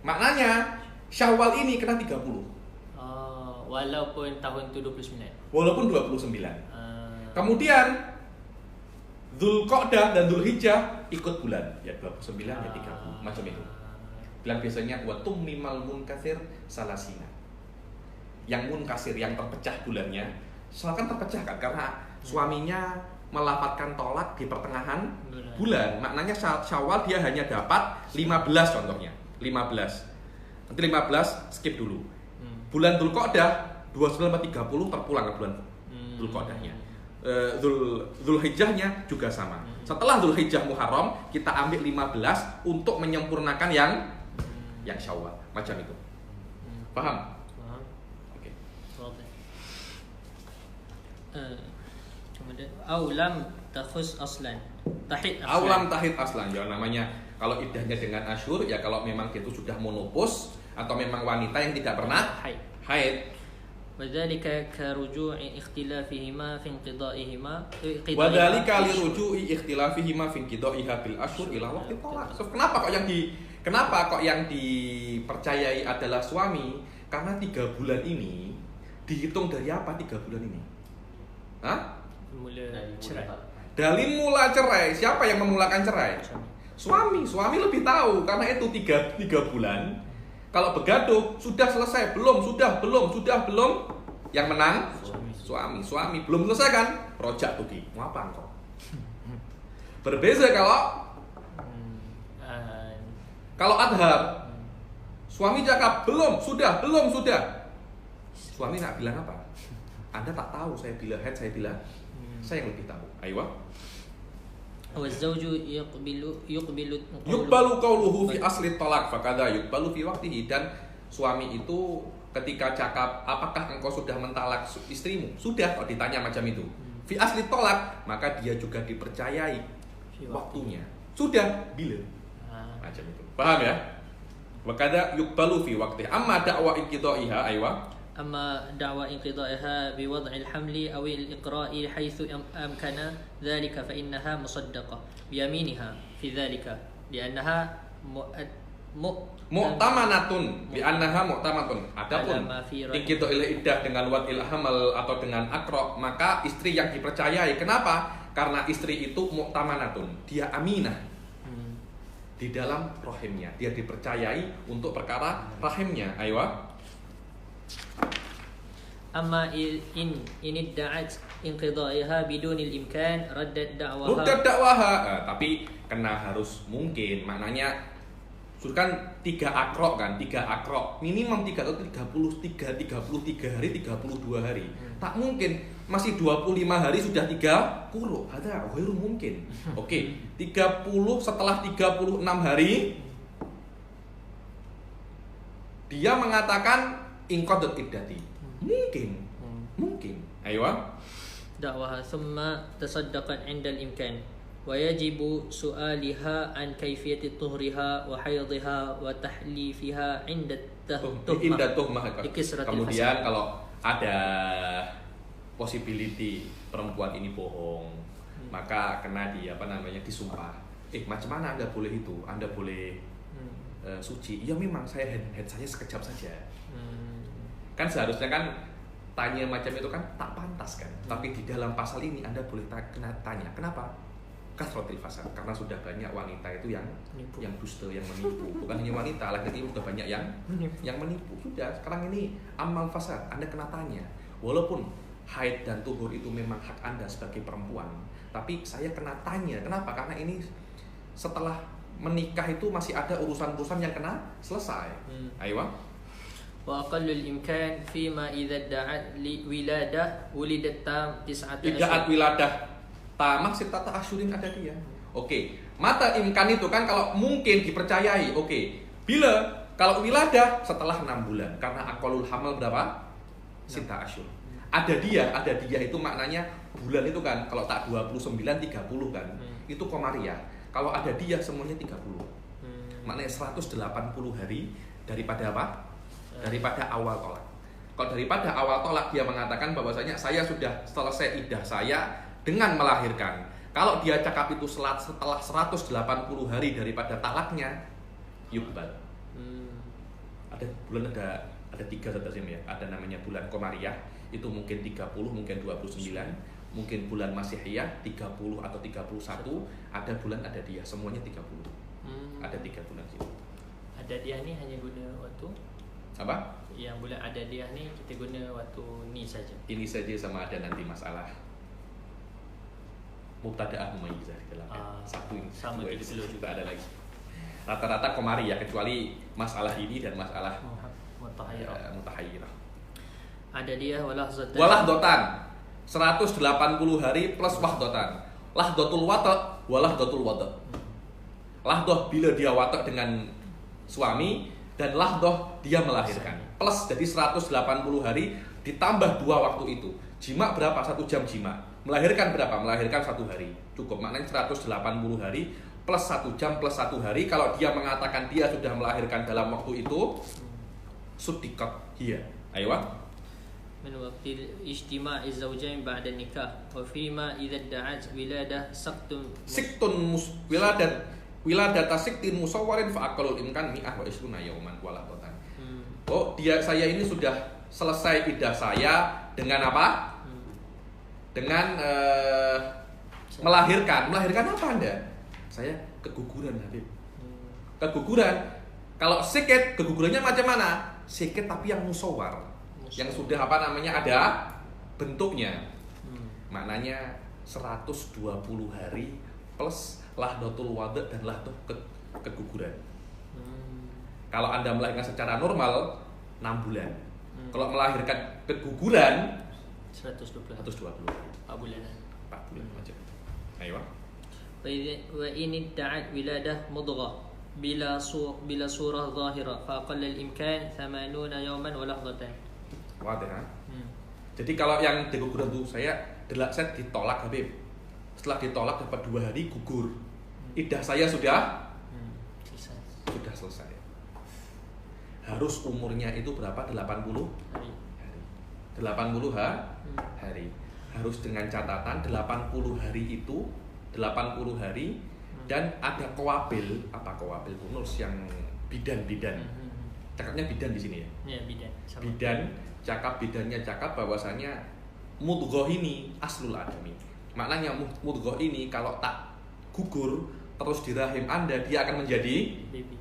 Maknanya Syawal ini kena 30. walaupun tahun tu 29. Walaupun 29. Kemudian Dzulqa'dah dan Dzulhijjah ikut bulan, ya 29 ya 30 macam itu. Bilang biasanya wa tummimal munkasir salasina. Yang munkasir yang terpecah bulannya, soalnya kan terpecah kan karena suaminya melafalkan tolak di pertengahan bulan. Maknanya Syawal dia hanya dapat 15 contohnya. 15. Nanti 15 skip dulu. Bulan Dzulqa'dah 29 30 terpulang ke bulan Dzulqa'dahnya. Dzulhijjahnya juga sama. Setelah Dzulhijjah Muharram kita ambil 15 untuk menyempurnakan yang Syawal. Macam itu. Paham? Oke. Kemudian aulam takhus aslan. Tahid aslan. Aulam tahid aslan. Ya namanya kalau iddahnya dengan asyhur ya kalau memang itu sudah monopos atau memang wanita yang tidak pernah haid. وذلك كرجوع اختلافهما في انقضائهما وذلك لرجوع اختلافهما في انقضائها بالأشهر إلى وقت الطلاق. Kenapa kok yang dipercayai adalah suami? Karena 3 bulan ini dihitung dari apa 3 bulan ini? Hah? Dari mula cerai. Siapa yang memulakan cerai? Suami. Suami lebih tahu karena itu 3 bulan. Kalau begaduh, sudah selesai, belum, yang menang suami belum selesai kan, rojak tuh Ki, mau apa engkau? Berbeza kalau adhar, suami cakap belum, sudah, suami nak bilang apa? Anda tak tahu, saya bilang head, saya bilang, saya yang lebih tahu. Ayo. والزوج yuqbalu qawluhu fi asli talak fakada yuqbalu fi waqtihi. Dan suami itu ketika cakap apakah engkau sudah mentalak istrimu, sudah. Kalau ditanya macam itu fi asli talak, maka dia juga dipercayai waktunya, sudah bila macam itu. Paham ya? Fakada yuqbalu fi waqtihi. Amma da'wa inqidaiha aywa. أما دعوى انقضائها بوضع الحمل أو الإقراء حيث أمكن ذلك فإنها مصدقة بيمينها في ذلك لأنها mu'tamanatun bi annaha mu'tamatun. Adapun inqida'il iddah dengan wad'il hamal atau dengan akra, maka istri yang dipercayai. Kenapa? Karena istri itu mu'tamanatun, dia aminah di dalam rahimnya, dia dipercayai untuk perkara rahimnya. Aywa. أما إن ادعت انقضائها بدون الإمكان ردت دعواها. Tapi kena harus mungkin, maknanya sudah kan 3 akro kan, 3 akro minimum 3 atau 33 hari, 32 hari. Tak mungkin masih 25 hari sudah 3 quru. Ada ghairu mungkin. Oke, 30 setelah 36 hari dia mengatakan inqadat iddati. Mungkin. Ayo. دعواها ثم تصدقت عند الإمكان ويجب سؤالها عن كيفية طهرها وحيضها وتحليفها عند التهمة. Kemudian kalau ada possibility perempuan ini bohong, maka kena disumpah. Macam mana Anda boleh itu? Anda boleh suci? Ya memang saya head saya sekejap saja. Kan seharusnya kan tanya macam itu kan tak pantas kan. Tapi di dalam pasal ini Anda boleh tanya. Kenapa? Kasratil fasad. Karena sudah banyak wanita itu yang dusta, yang menipu. Bukan hanya wanita, laki-laki sudah banyak yang menipu. Sudah, sekarang ini amal fasad. Anda kena tanya. Walaupun haid dan tuhur itu memang hak Anda sebagai perempuan, tapi saya kena tanya. Kenapa? Karena ini setelah menikah itu masih ada urusan-urusan yang kena selesai. Ayo. وأقل الإمكان فيما إذا ادعت ولادة ولدت تام 9 أشهر. Iddaat wiladah tamah sitata asyurin ada dia. Oke. Mata imkan itu kan kalau mungkin dipercayai. Oke. Bila kalau wiladah setelah 6 bulan karena aqallul hamal berapa? Sita asyur. Ada dia itu maknanya bulan itu kan kalau tak 29 30 kan. Itu komariah. Kalau ada dia semuanya 30. Maknanya 180 hari daripada apa? Daripada awal tolak. Kalau daripada awal tolak dia mengatakan bahwasanya saya sudah selesai iddah saya dengan melahirkan. Kalau dia cakap itu setelah 180 hari daripada talaknya, yukbal. Ada bulan ada ada 3 Zat ya. Ada namanya bulan Komariah, itu mungkin 30, mungkin 29, mungkin bulan Masihiyah 30 atau 31, ada bulan ada dia, semuanya 30. Ada 3 bulan situ. Ada dia ni hanya guna waktu apa? Yang bulan ada dia ni kita guna waktu ni saja. Ini saja, sama ada nanti masalah mubtada'ah mumayyizah di dalamnya. Satu ini, sama dua kita ini perlu juga ada lagi. Rata-rata Komari ya, kecuali masalah ini dan masalah mutahayyirah. Ada dia walahdotan 180 hari plus wahdotan. Lahdotul wata walahdotul wata. Lahdoh bila dia wata dengan suami, dan lahdoh dia melahirkan. Plus jadi 180 hari ditambah 2 waktu itu. Jima berapa? 1 jam jima. Melahirkan berapa? Melahirkan 1 hari. Cukup, maknanya 180 hari plus 1 jam plus 1 hari. Kalau dia mengatakan dia sudah melahirkan dalam waktu itu, suddiqat hiya. Ayo. من وقت اجتماع الزوجين بعد النكاح وفيما إذا ادعت ولادة wiladata siktin musawwarin fa aqallul imkan mi'ah wa isruna yauman walahdotan. Oh, saya ini sudah selesai iddah saya dengan apa? Dengan melahirkan. Melahirkan apa Anda? Saya keguguran, Habib. Keguguran. Kalau sikit, kegugurannya macam mana? Sikit tapi yang musawwar. Yang sudah apa namanya, ada bentuknya. Maknanya 120 hari plus lahdatul wada dan lahdoh keguguran. Kalau Anda melahirkan secara normal 6 bulan. Kalau melahirkan keguguran 120 hari. 4 bulan. 4 bulan macam. Ayo. Wa in idda'at wiladah mudghah bila surah zahira fa aqall al-imkan 80 yawman wa lahdatan. Wadah. Jadi kalau yang keguguran itu saya ditolak, Habib. Setelah ditolak dapat 2 hari gugur. Iddah saya sudah selesai. Harus umurnya itu berapa? 80 hari. 80 hari. Harus dengan catatan 80 hari itu 80 hari dan ada qawabil. Apa qawabil kunus yang bidan. Cakapnya bidan di sini ya? Ya, bidan. Bidan, bidannya cakap bahwasanya mudghah ini aslul adami. Maknanya mudghah ini kalau tak gugur terus di rahim Anda, dia akan menjadi baby.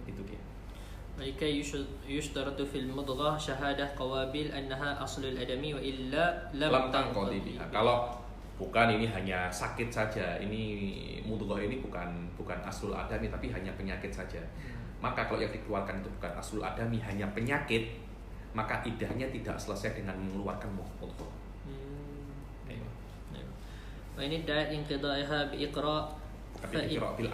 Itu dia. Maka yushtaratu fil mudghah syahadah qawabil annaha aslul adami wa illa lam tanqadi biha. Kalau bukan ini hanya sakit saja, ini mudghah ini bukan aslul adami tapi hanya penyakit saja. Maka kalau yang dikeluarkan itu bukan aslul adami, hanya penyakit, maka iddahnya tidak selesai dengan mengeluarkan mudghah. Wa ini da'at inqidaiha bi iqra' bil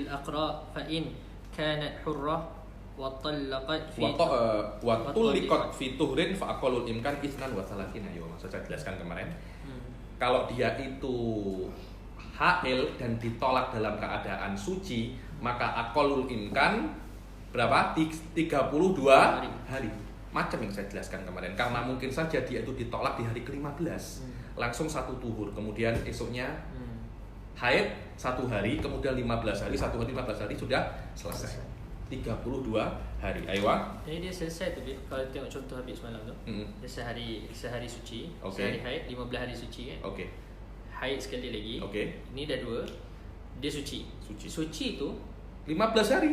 aqra fa in kanat hurrah wa talaqat fi tuhrin fa aqallul imkan isnan wa salatin. Ayo, saya jelaskan kemarin. Kalau dia itu hail dan ditolak dalam keadaan suci, maka aqallul imkan berapa? 32 hari. Macam yang saya jelaskan kemarin. Karena mungkin saja dia itu ditolak di hari ke-15. Langsung 1 tuhur, kemudian esoknya haid 1 hari, kemudian 15 hari, 1 hari 15 hari sudah selesai. 32 hari. Ayo. Jadi dia selesai tu, kalau tengok contoh Habib semalam tu. Dia sehari suci, sehari haid, 15 hari suci kan. Okey. Haid sekali lagi. Okey. Ini dah 2. Dia suci. Suci tu 15 hari.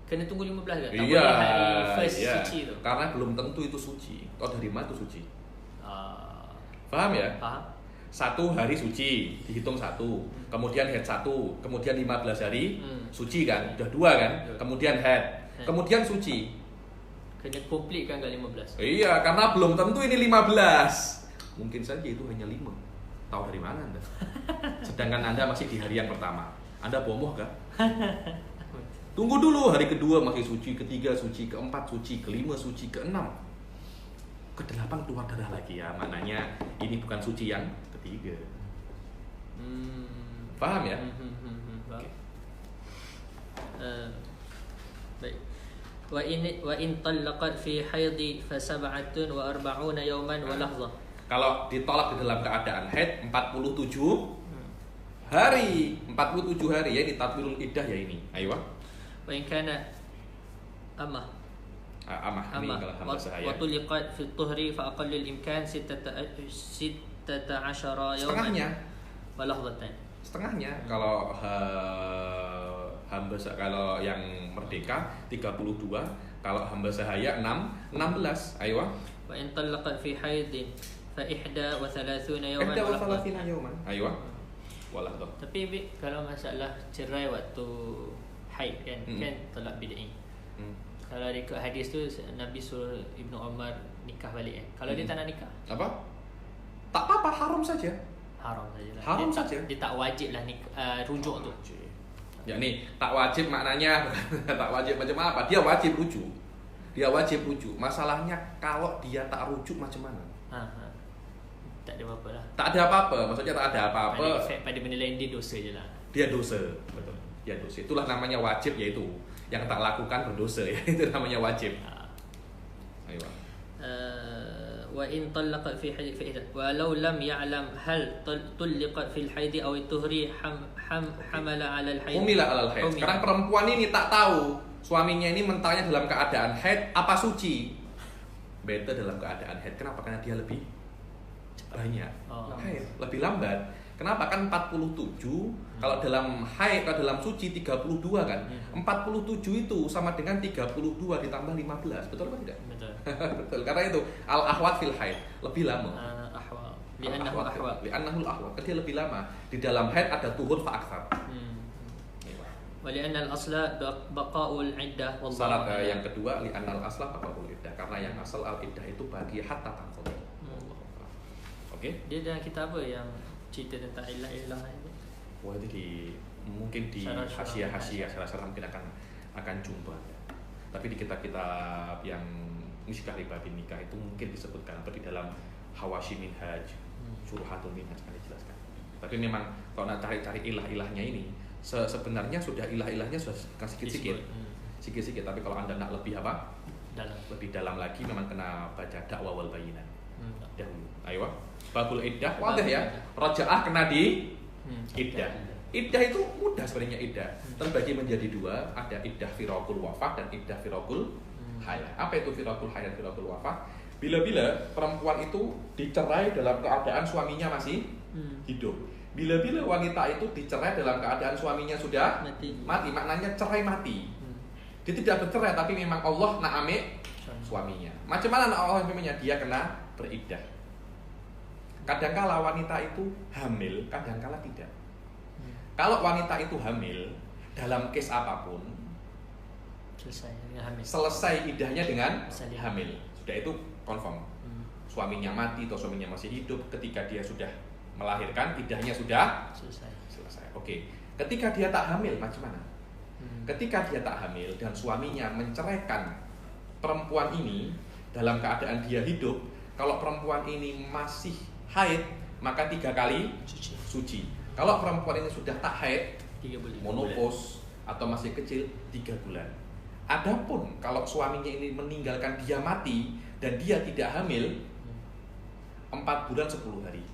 Kena tunggu 15 kan? Tak iya, boleh hari first iya. suci tu. Karena belum tentu itu suci. Kau dari mana itu suci? Paham ya? Paham. 1 hari suci, dihitung 1. Kemudian head 1, kemudian 15 hari suci kan? Udah 2 kan? Kemudian head. Kemudian suci. Kena complete kan ke 15. Iya, karena belum tentu ini 15. Mungkin saja itu hanya 5. Tahu dari mana Anda? Sedangkan Anda masih di hari yang pertama. Anda bomoh kah? Tunggu dulu, hari kedua masih suci, ketiga suci, keempat suci, kelima suci, keenam, ke-8 keluar darah lagi ya. Maknanya ini bukan suci yang ketiga. Paham ya? Paham. Baik. Wa in talaqat fi haidhi fa 47 yawman wa lahzah. Kalau ditolak di dalam keadaan haid 47 hari. 47 hari ya, ini tatwilul iddah ya ini. Ayo. Wa in kana amah. Amah ini kalau hamba sahaya. Wa tuliqat fi tuhri fa aqallul imkan 16 yawman. Setengahnya. Wa lahdatan. Setengahnya kalau hamba kalau yang merdeka 32, kalau hamba sahaya 16. Ayo. Wa in talaqa fi haidin fa 31 yawman. 31 yawman. Ayo. Walah tu. Tapi kalau masalah cerai waktu haid kan, kan talak bid'i. Kalau ikut hadis tu Nabi suruh Ibnu Umar nikah balik kan. Kalau dia tak nak nikah, apa? Tak apa-apa, haram saja. Haram sajalah. Haram saja. Dia tak wajib lah rujuk tu. Ya ni, tak wajib maknanya tak wajib macam apa? Dia wajib rujuk. Dia wajib rujuk. Masalahnya kalau dia tak rujuk macam mana? Tak ada apa-apa lah. Tak ada apa-apa, maksudnya tak ada apa-apa. Pada benda lain dia dosa je lah. Dia dosa, betul. Dia dosa. Itulah namanya wajib, yaitu yang tak lakukan berdosa ya. Itu namanya wajib. Ayo. Wa in talaqa fi haid fa idza walau lam ya'lam hal tuliqat fil haid aw tuhri hamala 'ala al haid. Umila 'ala al haid. Sekarang perempuan ini tak tahu suaminya ini mentahnya dalam keadaan haid apa suci. Better dalam keadaan haid. Kenapa? Karena dia lebih banyak haid, lebih lambat. Kenapa? Kan 47 kalau dalam haid, kalau dalam suci 32 kan. 47 itu sama dengan 32 ditambah 15. Betul apa tidak? Betul. Betul. Karena itu al-ahwat fil haid, lebih lama. Ahwat. Li'annahu ahwat. Li'annahu al-ahwat. Dia lebih lama. Di dalam haid ada tuhur fa aktsar. Wa li'anna al-asla baqa'ul iddah wallahu. Syarat yang kedua li'anna al-asla baqa'ul iddah, karena yang asal al-iddah itu bagi hatta tanqadi. Oke. Dia dalam kitab apa yang cerita tentang ilah-ilah itu? Wah, itu mungkin di hasiah-hasiah salah mungkin akan jumpa. Tapi di kitab-kitab yang Mishkah Riba bin Nikah itu mungkin disebutkan, atau di dalam Hawashi Minhaj, Syuruhatul Minhaj akan dijelaskan. Tapi memang kalau nak cari-cari ilah-ilahnya ini sebenarnya sudah ilah-ilahnya sudah sikit-sikit. Tapi kalau Anda nak lebih apa? Lebih dalam lagi memang kena baca Dakwah wal Bayinat dahulu. Ayo. Babul iddah wadah ya. Rajaah kena di iddah. Iddah itu mudah sebenarnya iddah. Terbagi menjadi dua, ada iddah firaqul wafat dan iddah firaqul hayat. Apa itu firaqul hayat, firaqul wafat? Bila-bila perempuan itu dicerai dalam keadaan suaminya masih hidup. Bila-bila wanita itu dicerai dalam keadaan suaminya sudah mati, maknanya cerai mati. Dia tidak bercerai tapi memang Allah nak ambil suaminya. Macam mana Allah namanya? Dia kena beriddah. Kadangkala wanita itu hamil, kadangkala tidak. Kalau wanita itu hamil dalam case apapun, selesai iddahnya dengan hamil. Sudah itu confirm. Suaminya mati atau suaminya masih hidup, ketika dia sudah melahirkan, iddahnya sudah selesai. Oke. Ketika dia tak hamil, macam mana? Ketika dia tak hamil dan suaminya menceraikan perempuan ini dalam keadaan dia hidup, kalau perempuan ini masih haid, maka 3 kali suci. Kalau perempuan ini sudah tak haid, 3 bulan, monopause atau masih kecil, 3 bulan. Adapun kalau suaminya ini meninggalkan, dia mati dan dia tidak hamil, 4 bulan 10 hari.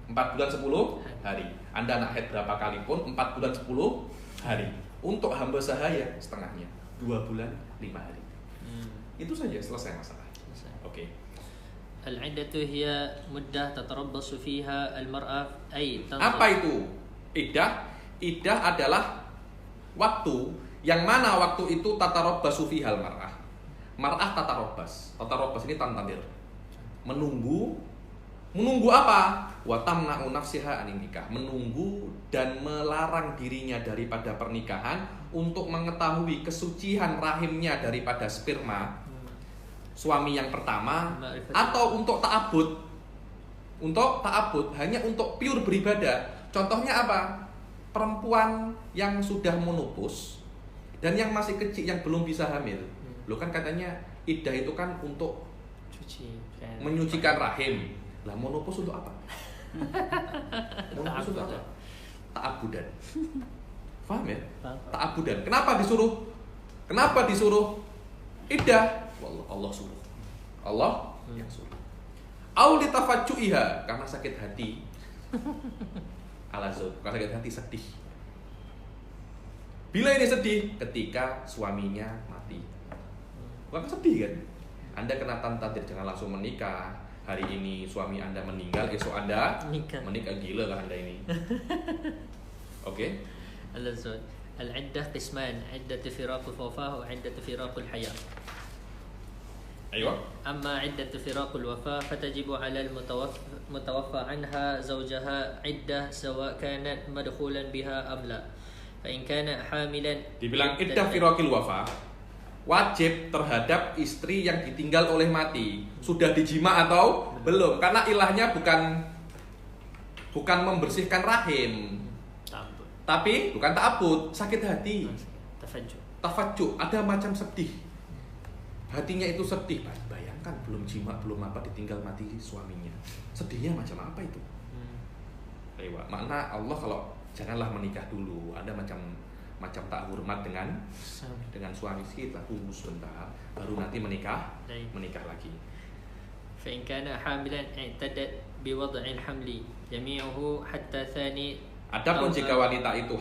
4 bulan 10 hari. Anda nak haid berapa kali pun 4 bulan 10 hari. Untuk hamba sahaya setengahnya 2 bulan 5 hari. Itu saja, selesai masalah. Oke. Al-iddatu hiya muddah tatarabbasu fiha al-mar'ah ay tanzur. Apa itu iddah? Iddah adalah waktu yang mana waktu itu tatarabbasu fiha al-mar'ah. Mar'ah tatarabbas. Tatarabbas ini tantadir. Menunggu apa? Wa tamna'u nafsiha anin nikah. Menunggu dan melarang dirinya daripada pernikahan untuk mengetahui kesucian rahimnya daripada sperma suami yang pertama, atau untuk ta'abbud. Untuk ta'abbud, hanya untuk pure beribadah. Contohnya apa? Perempuan yang sudah menopause dan yang masih kecil, yang belum bisa hamil. Loh kan katanya iddah itu kan untuk menyucikan rahim. Lah menopause untuk apa? Menopause untuk apa? Ta'abbudan. Paham ya? Ta'abbudan. Kenapa disuruh iddah? Allah suruh. Allah yang suruh. Au litafajjuiha, karena sakit hati. Alazub, karena sakit hati, sedih. Bila ini sedih ketika suaminya mati. Maka sedih kan? Anda kena tantangan, jangan langsung menikah. Hari ini suami Anda meninggal, esok Anda menikah. Gila lah Anda ini. Oke? الزواج العدة قسمان عدة فراق الوفاة وعدة فراق الحياة. أيوة. أما عدة فراق الوفاة فتجب على المتوفى عنها زوجها عدة سواء كانت مدخولا بها أم لا. فإن كان حاملا. Dibilang iddah firaqil wafa, wajib terhadap istri yang ditinggal oleh mati. Sudah dijima atau belum? Karena ilahnya bukan membersihkan rahim, tapi bukan ta'abbud, sakit hati, tafajjuh, ada macam sedih. Hatinya itu sedih. Bayangkan belum jima, belum apa, ditinggal mati suaminya. Sedihnya macam apa itu? Makna Allah kalau janganlah menikah dulu. Ada macam tak hormat dengan suami, sedikit lah, tunggu sebentar, baru nanti menikah lagi. فإن كان حاملا اعتدت بوضع الحمل جميعه حتى ثاني. Adapun jika wanita itu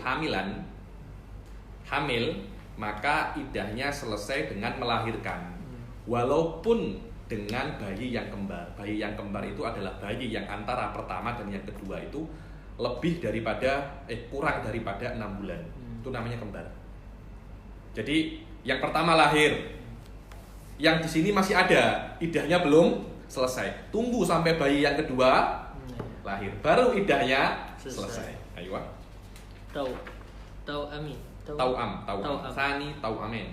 hamil, maka iddahnya selesai dengan melahirkan, walaupun dengan bayi yang kembar. Bayi yang kembar itu adalah bayi yang antara pertama dan yang kedua itu kurang daripada 6 bulan. Itu namanya kembar. Jadi yang pertama lahir, yang di sini masih ada, iddahnya belum selesai. Tunggu sampai bayi yang kedua lahir, baru iddahnya selesai. Ayo. Tau'am. Sani tau'amin.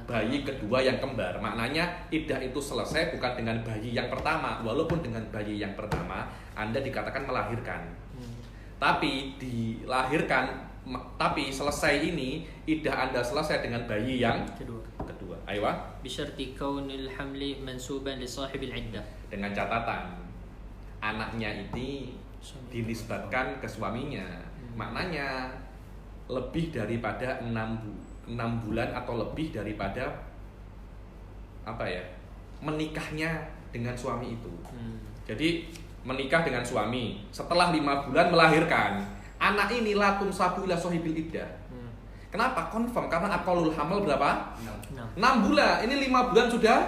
Bayi kedua yang kembar. Maknanya iddah itu selesai bukan dengan bayi yang pertama. Walaupun dengan bayi yang pertama Anda dikatakan melahirkan. Tapi selesai ini iddah Anda selesai dengan bayi yang kedua. Ayo. Bisyarti kaunil hamli mansuban li sahibil iddah. Dengan catatan anaknya ini dinisbatkan ke suaminya. Maknanya lebih daripada 6 bulan atau lebih daripada menikahnya dengan suami itu. Jadi menikah dengan suami, setelah 5 bulan melahirkan. Anak ini latum sabu ila sahibil iddah. Kenapa? Confirm karena aqallul hamal berapa? 6 bulan. Ini 5 bulan sudah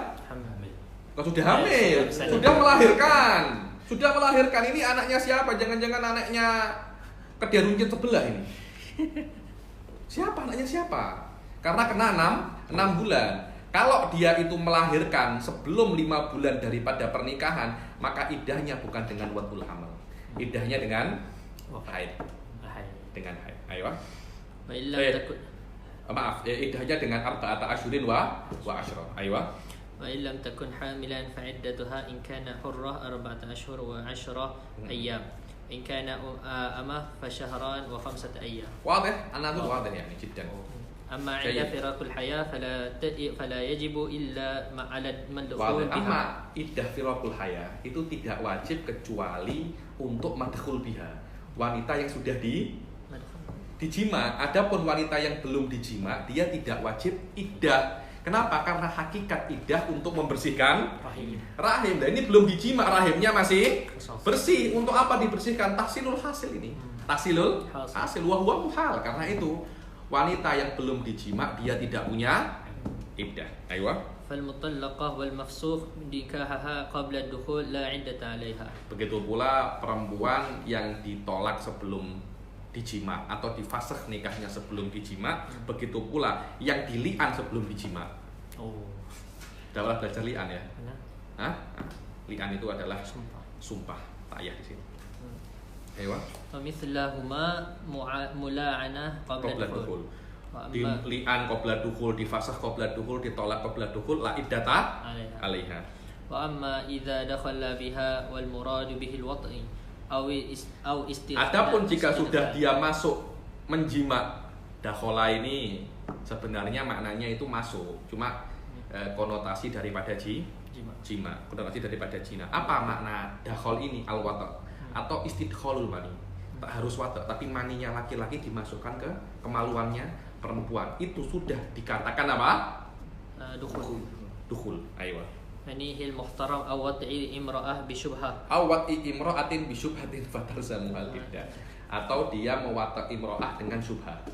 hamil, sudah melahirkan. Ini anaknya siapa? Jangan-jangan anaknya Kediaruncin sebelah ini. Anaknya siapa? Karena kena 6 bulan. Kalau dia itu melahirkan sebelum 5 bulan daripada pernikahan, maka iddahnya bukan dengan wadul hamal. Iddahnya dengan haid. Dengan haid. Ayo. Iddahnya dengan arba'ata asyhurin wa asyra. Ayo. وإن لم تكن حاملا فعدتها إن كان حرة 4 أشهر و10 أيام. إن كان أمة فشهران و5 أيام. واضح؟ أنا أقول واضح يعني جدا. أما عند فراق الحياة فلا يجب إلا على المدخول بها. أما iddah firaqul haya itu tidak wajib kecuali untuk madkhul biha. Wanita yang sudah dijima. Adapun wanita yang belum dijima, dia tidak wajib iddah. Kenapa? Karena hakikat iddah untuk membersihkan rahim. Dan ini belum dijima, rahimnya masih bersih. Untuk apa dibersihkan? Tahsilul hasil ini. Tahsilul hasil wa huwa muhal. Karena itu wanita yang belum dijima dia tidak punya iddah. Ayo. فالمطلقة والمفسوخ نكاحها قبل الدخول لا عدة عليها. Begitu pula perempuan yang ditolak sebelum dijima atau difasakh nikahnya sebelum dijima, begitu pula yang dili'an sebelum dijima. Udah pernah belajar li'an ya? Li'an itu adalah sumpah payah di sini. Ayo. Famithlahuma mula'anah qabla dukhul. Di li'an qabla dukhul, difasakh qabla dukhul, ditolak qabla dukhul, la iddata 'alaiha. Wa amma idza dakhala biha wal muradu bihi al-wat'i Adapun jika sudah dia masuk menjima, dakhala ini sebenarnya maknanya itu masuk, cuma konotasi daripada jima, konotasi daripada jina. Apa makna dakhol ini? Al-wata' atau istidkhalul mani. Tak harus wata', tapi maninya laki-laki dimasukkan ke kemaluannya perempuan. Itu sudah dikatakan apa? Dukhul. Ayo. Manihil muhtaram awat'i imra'ah bisyubhah. Awat'i imra'atin bisyubhatin fatarzamuhal iddah. Atau dia mewatak imra'ah dengan syubhat.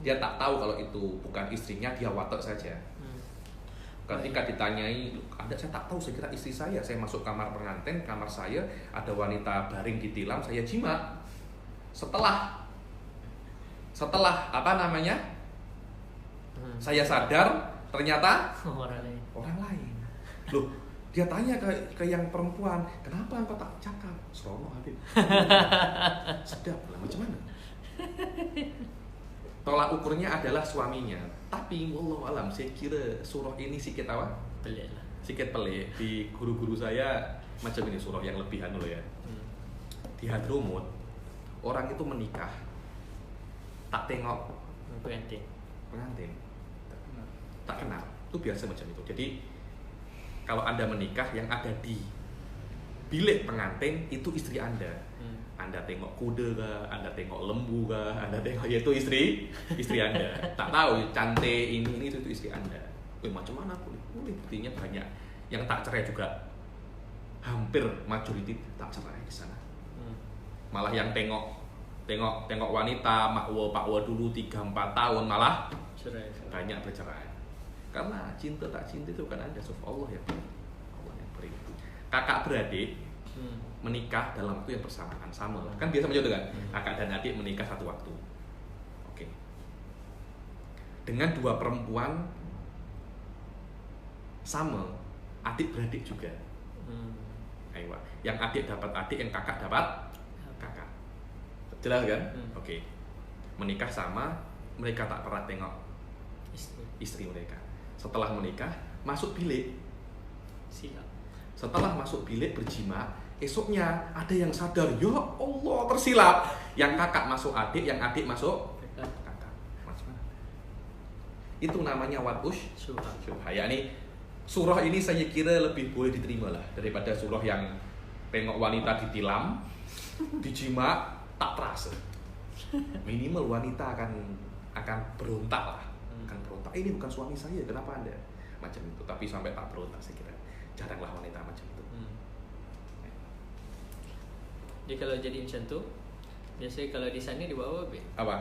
Dia tak tahu kalau itu bukan istrinya, dia watak saja. Ketika ditanyai, Anda saya tak tahu, saya kira istri saya masuk kamar pengantin, kamar saya ada wanita baring ditilam, saya jima. Setelah apa namanya? Saya sadar ternyata orang lain. Loh, dia tanya ke yang perempuan, kenapa engkau tak cakap? Serono Habib. Sedap lah, macam mana? Tolak ukurnya adalah suaminya. Tapi wallahu alam, saya kira surah ini sikit apa? Pelik lah. Sikit pelik. Di guru-guru saya macam ini surah yang lebih anu ya. Di Hadramut, orang itu menikah tak tengok Pengantin. Tak kenal. Itu biasa macam itu. Jadi kalau Anda menikah, yang ada di bilik pengantin itu istri Anda. Anda tengok kuda kah, Anda tengok lembu kah, Anda tengok yaitu istri Anda. Tak tahu cantik ini itu istri Anda. Macam mana boleh? Buktinya banyak yang tak cerai juga. Hampir majority tak cerai di sana. Malah yang tengok wanita makwa dulu 3-4 tahun malah Cerai. banyak bercerai. Karena cinta tak cinta itu kan ada Allah ya. Allah yang beri. Kakak beradik menikah dalam waktu yang bersamaan, sama kan biasa macam itu kan. Kakak dan adik menikah satu waktu. Oke. Dengan dua perempuan sama, adik beradik juga. Ayo, yang adik dapat adik, yang kakak dapat kakak. Jelas kan? Oke. Menikah sama, mereka tak pernah tengok istri mereka. Setelah menikah, masuk bilik. Siap. Setelah masuk bilik berjima, esoknya ada yang sadar, ya Allah tersilap. Yang kakak masuk adik, yang adik masuk kakak. Itu namanya wadush syubha. Yakni surah ini saya kira lebih boleh diterima lah daripada surah yang tengok wanita ditilam, dijima tak terasa. Minimal wanita akan berontak lah. Akan berontak. Ini bukan suami saya, kenapa Anda? Macam itu. Tapi sampai tak berontak saya kira jaranglah wanita macam itu. Jadi kalau jadi macam tu, biasanya kalau di sana dibawa Apa?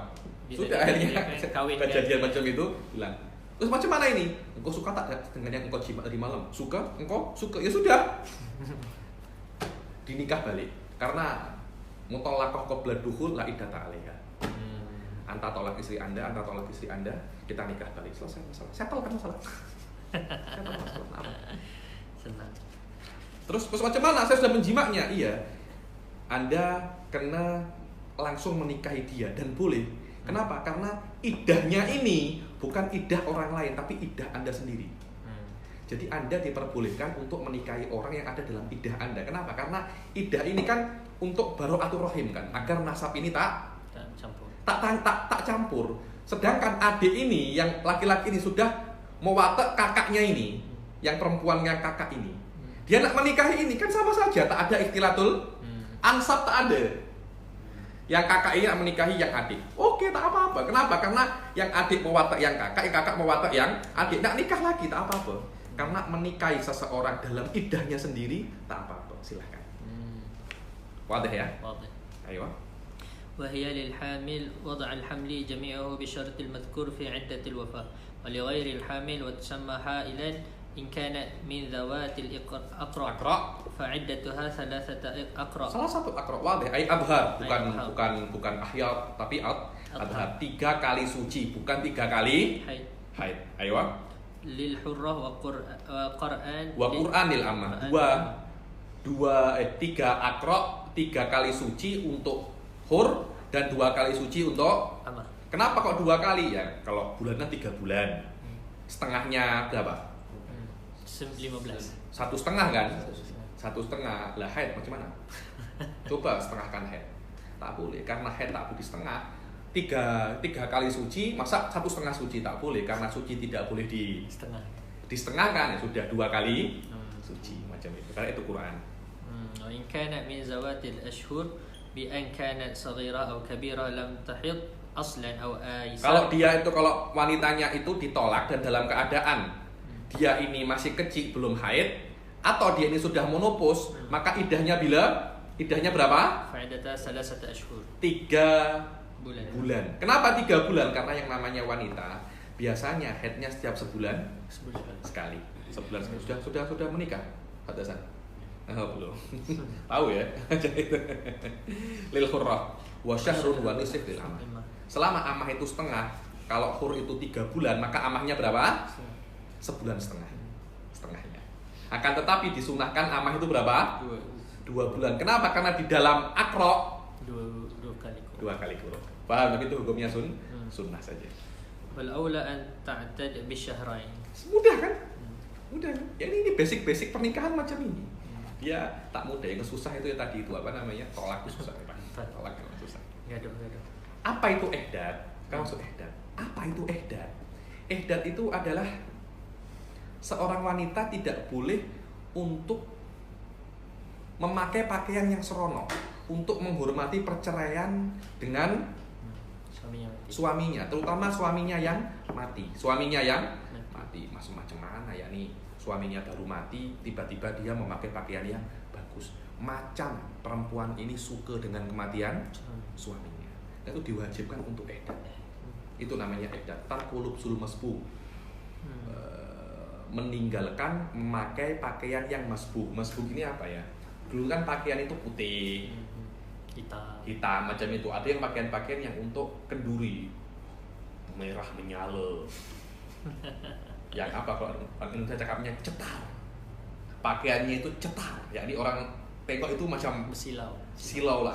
Bisa Sudah akhirnya kawin kejadian macam itu hilang. Terus macam mana ini? Engkau suka tak dengan yang engkau jima tadi malam? Suka? Engkau suka? Ya sudah. Dinikah balik. Karena mutallaqah qabla dukhul la iddata 'alaiha. Anta tolak istri Anda, kita nikah balik. Selesai masalah. Settle kan masalah. Senang. Terus macam mana? Saya sudah menjimaknya. Iya. Anda kena langsung menikahi dia dan boleh. Kenapa? Karena iddahnya ini bukan iddah orang lain, tapi iddah Anda sendiri. Jadi Anda diperbolehkan untuk menikahi orang yang ada dalam iddah Anda. Kenapa? Karena iddah ini kan untuk barokahur rahim kan, agar nasab ini tak campur. Sedangkan adik ini yang laki-laki ini sudah mewatek kakaknya ini, yang perempuannya kakak ini. Dia nak menikahi ini kan sama saja, tak ada ikhtilatul ansab, tak ada. Yang kakak ini nak menikahi yang adik. Oke, tak apa-apa. Kenapa? Karena yang adik mewatek yang kakak mewatek yang adik. Nak nikah lagi tak apa-apa. Karena menikahi seseorang dalam iddahnya sendiri tak apa-apa. Silahkan. Wadah ya? Wadah. Ayo. وهي للحامل وضع الحمل جميعه بشرط المذكور في عدة الوفاة ولغير الحامل وتسمى حائلا إن كانت من ذوات الأقرع فعدتها 3 أقرع. Salah satu aqra wadah ay adhar, bukan ahyar tapi adhar. 3 kali suci, bukan 3 kali haid. Ayo. Lil hurrah wa Qur'an lil ammah. 3 aqra, 3 kali suci untuk hur dan 2 kali suci untuk amah. Kenapa kok 2 kali ya? Kalau bulannya 3 bulan, setengahnya berapa? 15. 1,5 kan? 1,5 lah haid macam mana? Coba setengahkan haid. Tak boleh karena haid tak boleh setengah. 3 kali suci, masa 1,5 suci tak boleh karena suci tidak boleh di setengahkan ya sudah 2 kali suci macam itu. Karena itu Quran. In kana min zawatil ashhur bi an kanat saghira aw kabira lam tahid aslan aw aisa. Kalau wanitanya itu ditolak dan dalam keadaan dia ini masih kecil belum haid atau dia ini sudah menopause, maka iddahnya berapa? Fa'idata 3 ashhur. 3 bulan. Kenapa 3 bulan? Karena yang namanya wanita biasanya haidnya setiap sebulan sekali. Sebulan sudah menikah Hadasan? Oh, belum. Tahu ya. Lil khurrah wa syahrun wa nisf lil amah. Selama amah itu setengah, kalau khur itu 3 bulan, maka amahnya berapa? Sebulan setengah. Setengahnya. Akan tetapi disunahkan amah itu berapa? 2 bulan. Kenapa? Karena di dalam akro dua kali kurung. Paham? Tapi itu hukumnya sunnah saja. Wal aula an ta'tad bi syahrain. Mudah kan? Mudah. Ya ini basic pernikahan macam ini. Dia tak mudah, yang susah itu ya tadi itu apa namanya? Tolak itu susah, Pak. Tolak itu susah. Gaduh. Apa itu ihdat? Kamu maksud ihdat? Apa itu ihdat? Ihdat itu adalah seorang wanita tidak boleh untuk memakai pakaian yang seronok untuk menghormati perceraian dengan suaminya, terutama suaminya yang mati. Suaminya yang mati, macam mana ya nih? Suaminya baru mati, tiba-tiba dia memakai pakaian yang bagus. Macam perempuan ini suka dengan kematian suaminya. Itu diwajibkan untuk ihdat. Itu namanya ihdat. Tarku lubsul masbuh. Meninggalkan memakai pakaian yang masbuh. Masbuh ini apa ya? Dulu kan pakaian itu putih, hitam macam itu. Ada yang pakaian-pakaian yang untuk kenduri, merah menyala. Yang apa kalau Indonesia cakapnya cetar. Pakaiannya itu cetar. Yakni orang tengok itu macam silau lah.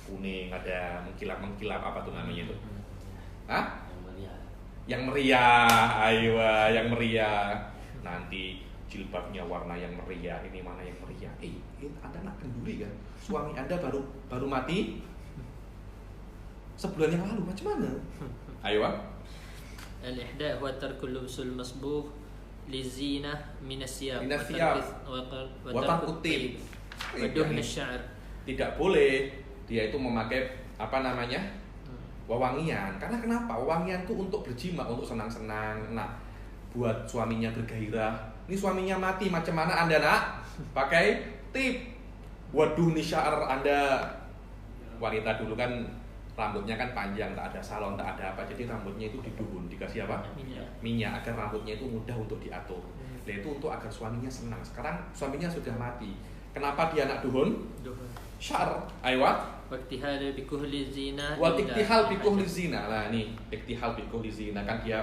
Kuning, ada mengkilap apa tuh namanya itu? Hah? Yang meriah. Aywa, yang meriah. Nanti jilbabnya warna yang meriah. Ini mana yang meriah? Anda nak kenduri kan? Suami Anda baru mati sebulan yang lalu. Macam mana? Aywa. Al-ihda' huwa tarkul lubsul masbuh lizinah min as-siyab wa tarkut tib wa duhn asy-sya'r. Tidak boleh dia itu memakai apa namanya? Wewangian. Karena kenapa? Wewangian itu untuk berjima, untuk senang-senang. Nah, buat suaminya bergairah. Ini suaminya mati, macam mana Anda nak pakai tip? Waduh nisya'r. Anda wanita dulu kan rambutnya kan panjang, tak ada salon, tak ada apa. Jadi rambutnya itu diduhun, dikasih apa? Minyak agar rambutnya itu mudah untuk diatur. Nah, itu untuk agar suaminya senang. Sekarang suaminya sudah mati. Kenapa dia nak duhun? Syar. Aywa. Waktihal bi kuhli zina. Waktihal bi kuhli zina. Nah, nih, iktihal bi kuhli zina kan dia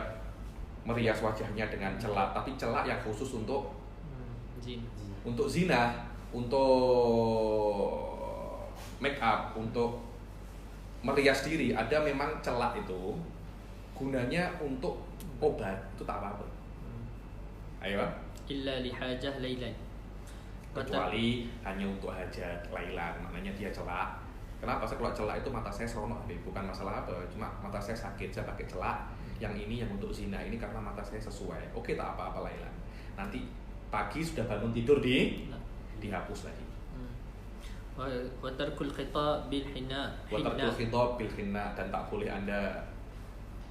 merias wajahnya dengan celak, tapi celak yang khusus untuk zina, untuk make up, untuk merias diri. Ada memang celak itu gunanya untuk obat, itu tak apa-apa. Ayo. Illa li hajah lailan. Kecuali hanya untuk hajat lailan, maknanya dia celak. Kenapa? Kalau celak itu mata saya seronok, bukan masalah apa, cuma mata saya sakit, saya pakai celak. Yang ini yang untuk zina, ini karena mata saya sesuai. Oke, tak apa-apa lailan. Nanti pagi sudah bangun tidur dihapus lagi. Wa tarkul khitab bil hinna. Wa tarkul khitab bil hinna, dan tak boleh Anda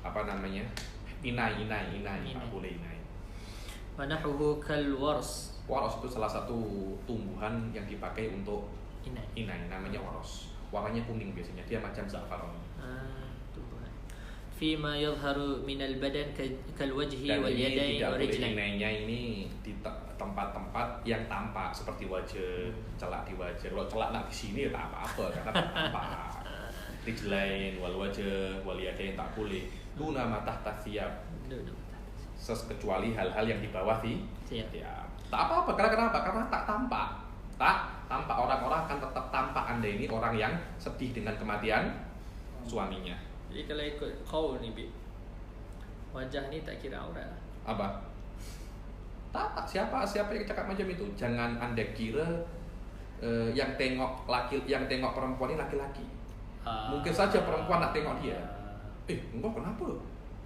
apa namanya? Inai, tak boleh inai. Wa nahwu kal wars. Waros itu salah satu tumbuhan yang dipakai untuk inai, namanya waros. Warnanya kuning biasanya, dia macam za'faron. Tumbuhan. Fima yadhharu min al badan kal wajhi wal yadayn wa rijlayn. Inainya ini di tempat-tempat yang tampak seperti wajah, celak di wajah. Kalau celak nak di sini ya tak apa-apa karena tampak. Rijlain wal wajah wal yadayn tak boleh. Duna ma tahta thiyab. Kecuali hal-hal yang di bawah thiyab. Tak apa-apa, karena kenapa? Karena tak tampak. Tak tampak, orang-orang akan tetap tampak Anda ini orang yang sedih dengan kematian suaminya. Jadi kalau ikut qaul ni Bi, wajah ni tak kira aurat. Apa? Tak, siapa yang cakap macam itu? Jangan Anda kira yang tengok perempuan ini laki-laki. Mungkin saja perempuan nak tengok dia. Engkau kenapa?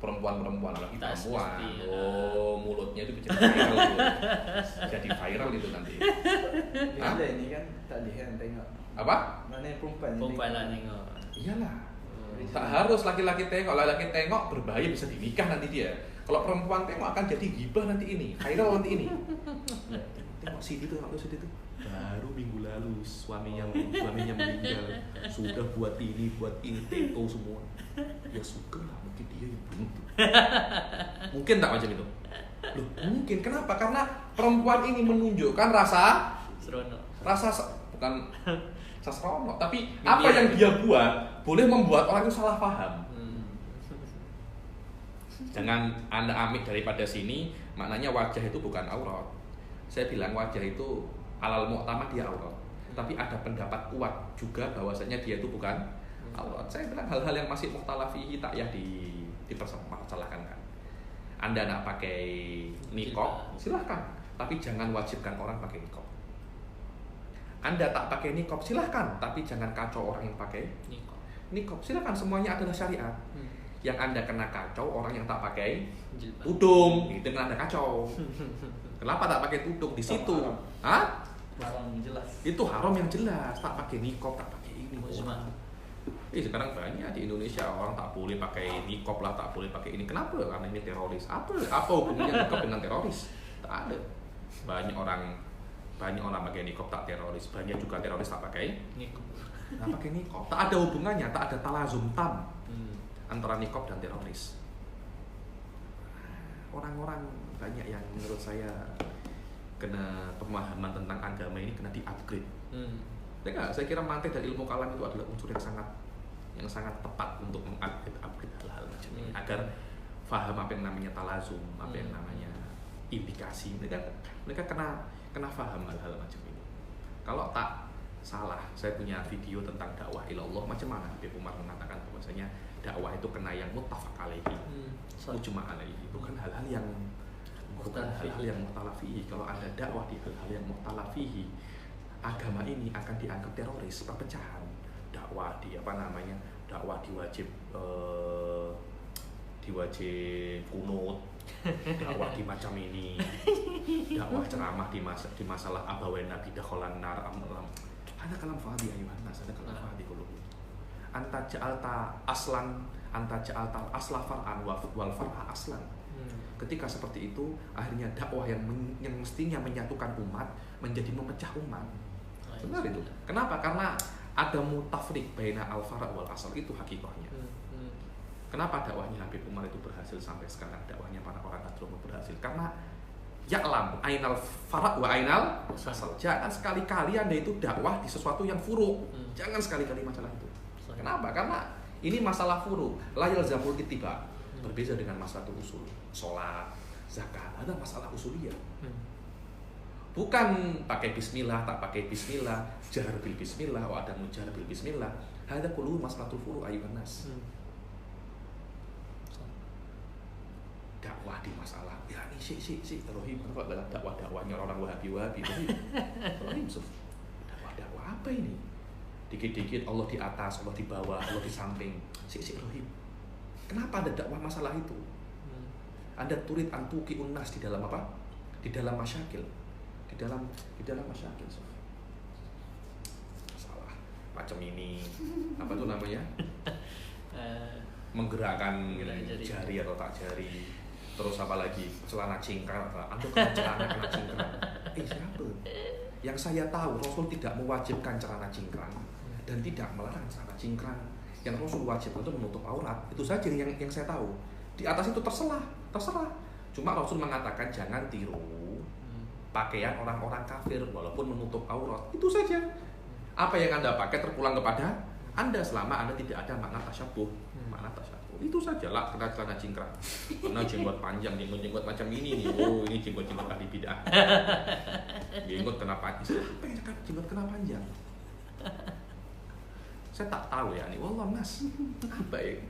Perempuan lagi perempuan. Mulutnya itu jadi viral itu nanti. Ada ini kan tak dia tengok. Apa? Mana perempuan lah tengok. Iyalah. Tak harus laki-laki tengok, laki-laki tengok berbahaya, bisa dinikah nanti dia. Kalau perempuan tengok akan jadi ghibah nanti ini, viral nanti ini. Tengok sini tuh, baru minggu lalu suaminya meninggal, sudah buat ini tato semua. Ya suka lah, mungkin dia yang bunuh. Mungkin tak macam itu? Loh, mungkin. Kenapa? Karena perempuan ini menunjukkan Seronok. bukan sasrono, tapi apa yang dia buat boleh membuat orang itu salah paham. Jangan Anda ambil daripada sini, maknanya wajah itu bukan aurat. Saya bilang wajah itu alal mu'tamad dia aurat. Tapi ada pendapat kuat juga bahwasanya dia itu bukan aurat. Saya bilang hal-hal yang masih muhtalafihi tak ya dipermasalahkan kan. Anda nak pakai niqab, silahkan. Tapi jangan wajibkan orang pakai niqab. Anda tak pakai niqab, silahkan. Tapi jangan kacau orang yang pakai niqab. Silahkan, semuanya adalah syariat. Yang Anda kena kacau orang yang tak pakai tudung, itu Anda kacau. Kenapa tak pakai tudung di situ? Hah? Haram jelas. Itu haram yang jelas. Tak pakai niqab, tak pakai ini. Sekarang banyak di Indonesia orang tak boleh pakai niqab lah, tak boleh pakai ini. Kenapa? Karena ini teroris. Apa hubungannya niqab dengan teroris? Tak ada. Banyak orang pakai niqab tak teroris. Banyak juga teroris tak pakai niqab. Tak pakai niqab. Tak ada hubungannya, tak ada talazum tam antara niqab dan teroris. Orang-orang banyak yang menurut saya kena pemahaman tentang agama ini kena di-upgrade. Saya kira mantik dari ilmu kalam itu adalah unsur yang sangat tepat untuk mengupgrade hal-hal macam ini agar paham apa yang namanya talazum, apa yang namanya indikasi. Mereka kena paham hal-hal macam ini. Kalau tak salah, saya punya video tentang dakwah ilallah macam mana Habib Umar mengatakan bahwasanya dakwah itu kena yang muttafaq alaihi, mujma' alaihi, bukan hal-hal yang muhtalafihi. Kalau ada dakwah di hal-hal yang muhtalafihi, agama ini akan dianggap teroris, perpecahan. Dakwah dakwah diwajib kunut, dakwah di macam ini, dakwah ceramah di masalah abawen nabi dakhalan nar amlam. Ana kalam fadhi ayuhan nas, ada kalam fadhi qulub. Anta ja'alta asla far'an wal far'a aslan. Ketika seperti itu, akhirnya dakwah yang mestinya menyatukan umat menjadi memecah umat. Benar itu. Kenapa? Karena ada mutafriq baina al-fara' wal asal, itu hakikatnya. Kenapa dakwahnya Habib Umar itu berhasil sampai sekarang, dakwahnya para orang Nadrun berhasil? Karena ya'lam ainal fara' wa ainal asal. Jangan sekali-kali Anda itu dakwah di sesuatu yang furu'. Jangan sekali-kali masalah itu. Kenapa? Karena ini masalah furu', la yalzamul ittiba'. Berbeda dengan masalah usul, sholat, zakat, ada masalah usuliyah. Bukan pakai bismillah, tak pakai bismillah, jahar bil bismillah, wa ada mujahar bil bismillah. Hada kullu maslahatul furu' ayuhan nas. Dakwah di masalah, ya ini rohim, dakwahnya orang Wahabi, rohim, dakwah apa ini? Dikit-dikit Allah di atas, Allah di bawah, Allah di samping, rohim. Kenapa ada dakwah masalah itu? Anda turid antuki unnas di dalam apa? Di dalam masyakil. Di dalam masyakil. Masalah macam ini. Apa tuh namanya? Menggerakkan jari atau tak jari. Terus apa lagi? Celana cingkrang. Anda kena celana kena cingkrang. Siapa? Yang saya tahu Rasul tidak mewajibkan celana cingkrang dan tidak melarang celana cingkrang. Yang Rasul wajib untuk menutup aurat, itu saja yang saya tahu. Di atas itu terserah. Cuma Rasul mengatakan jangan tiru pakaian orang-orang kafir walaupun menutup aurat. Itu saja. Apa yang Anda pakai terpulang kepada Anda selama Anda tidak ada makna tasyabuh. Itu saja lah, kena celana cingkrang. Karena jenggot panjang, jenggot macam ini nih. Oh, ini jenggot ahli bid'ah. Jenggot kena panjang. Apa yang jenggot kena panjang? Saya tak tahu ya, nih wallah nas. Apa ya?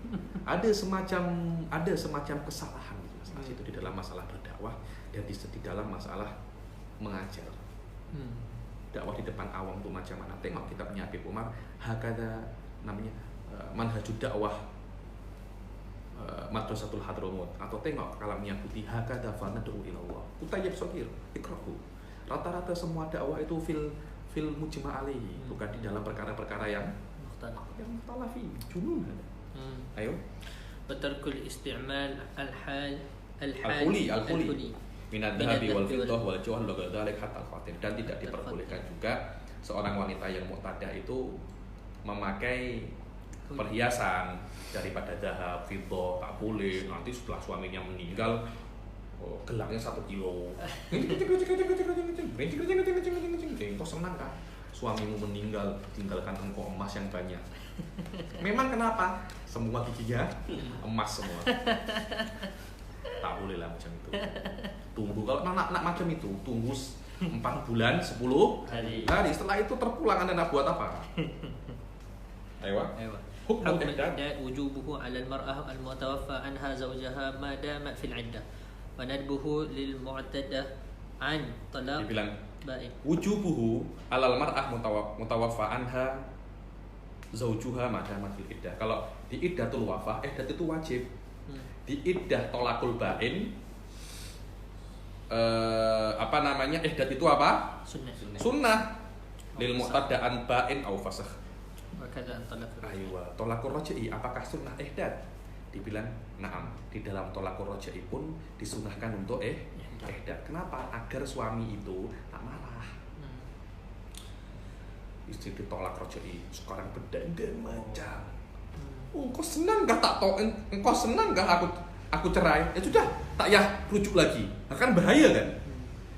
Ada semacam kesalahan itu di dalam masalah berdakwah dan di dalam masalah mengajar. Dakwah di depan awam itu macam mana? Tengok kitabnya Habib Umar, hakada namanya manhajud dakwah Madrasatul Hadramut, atau tengok kalamnya Putih, hakada fanad'u ilallah. Kutayyib shagir, ikrahu. Rata-rata semua dakwah itu fil mujma' alaihi, bukan di dalam perkara-perkara yang mutalafi, junun. Ayo. Batarkul isti'mal al-khuli minad dhahabi wal fiddah wal jawhar wa dzalik hatta al-khatir, dan tidak diperbolehkan juga seorang wanita yang mu'tadah itu memakai perhiasan daripada dahab, fiddah, tak boleh. Nanti setelah suaminya meninggal Oh, gelangnya 1 kilo. Kau senang kan? Suamimu meninggal, tinggalkan engkau emas yang banyak. Memang kenapa? Semua giginya emas semua. Tak boleh lah macam itu. Tunggu kalau nak macam itu, tunggu 4 bulan 10 hari. Setelah itu terpulang, Anda nak buat apa? Ayo. حكم الإحداث وجوبه على المرأة المتوفى عنها زوجها ما دامت في العدة وندبه للمعتدة عن طلاق dibilang بائن wujubuhu alal mar'ah mutawaffa anha zaujuha ma damat fil iddah. Kalau di iddatul wafah, iddat itu wajib. Di iddah tolakul bain iddat itu apa? Sunnah lil mu'tada'an bain au fasakh. وكذا طلاق Aywa, tolakul raj'i apakah sunnah ihdat? Dibilang na'am. Di dalam tolakul raj'i pun disunahkan untuk ihdat. Kenapa? Agar suami itu tak marah. Istri ditolak raj'i, sekarang berdandan macam. Engkau senang gak tak tau? Engkau senang gak aku cerai? Ya sudah, tak ya rujuk lagi. Kan bahaya kan?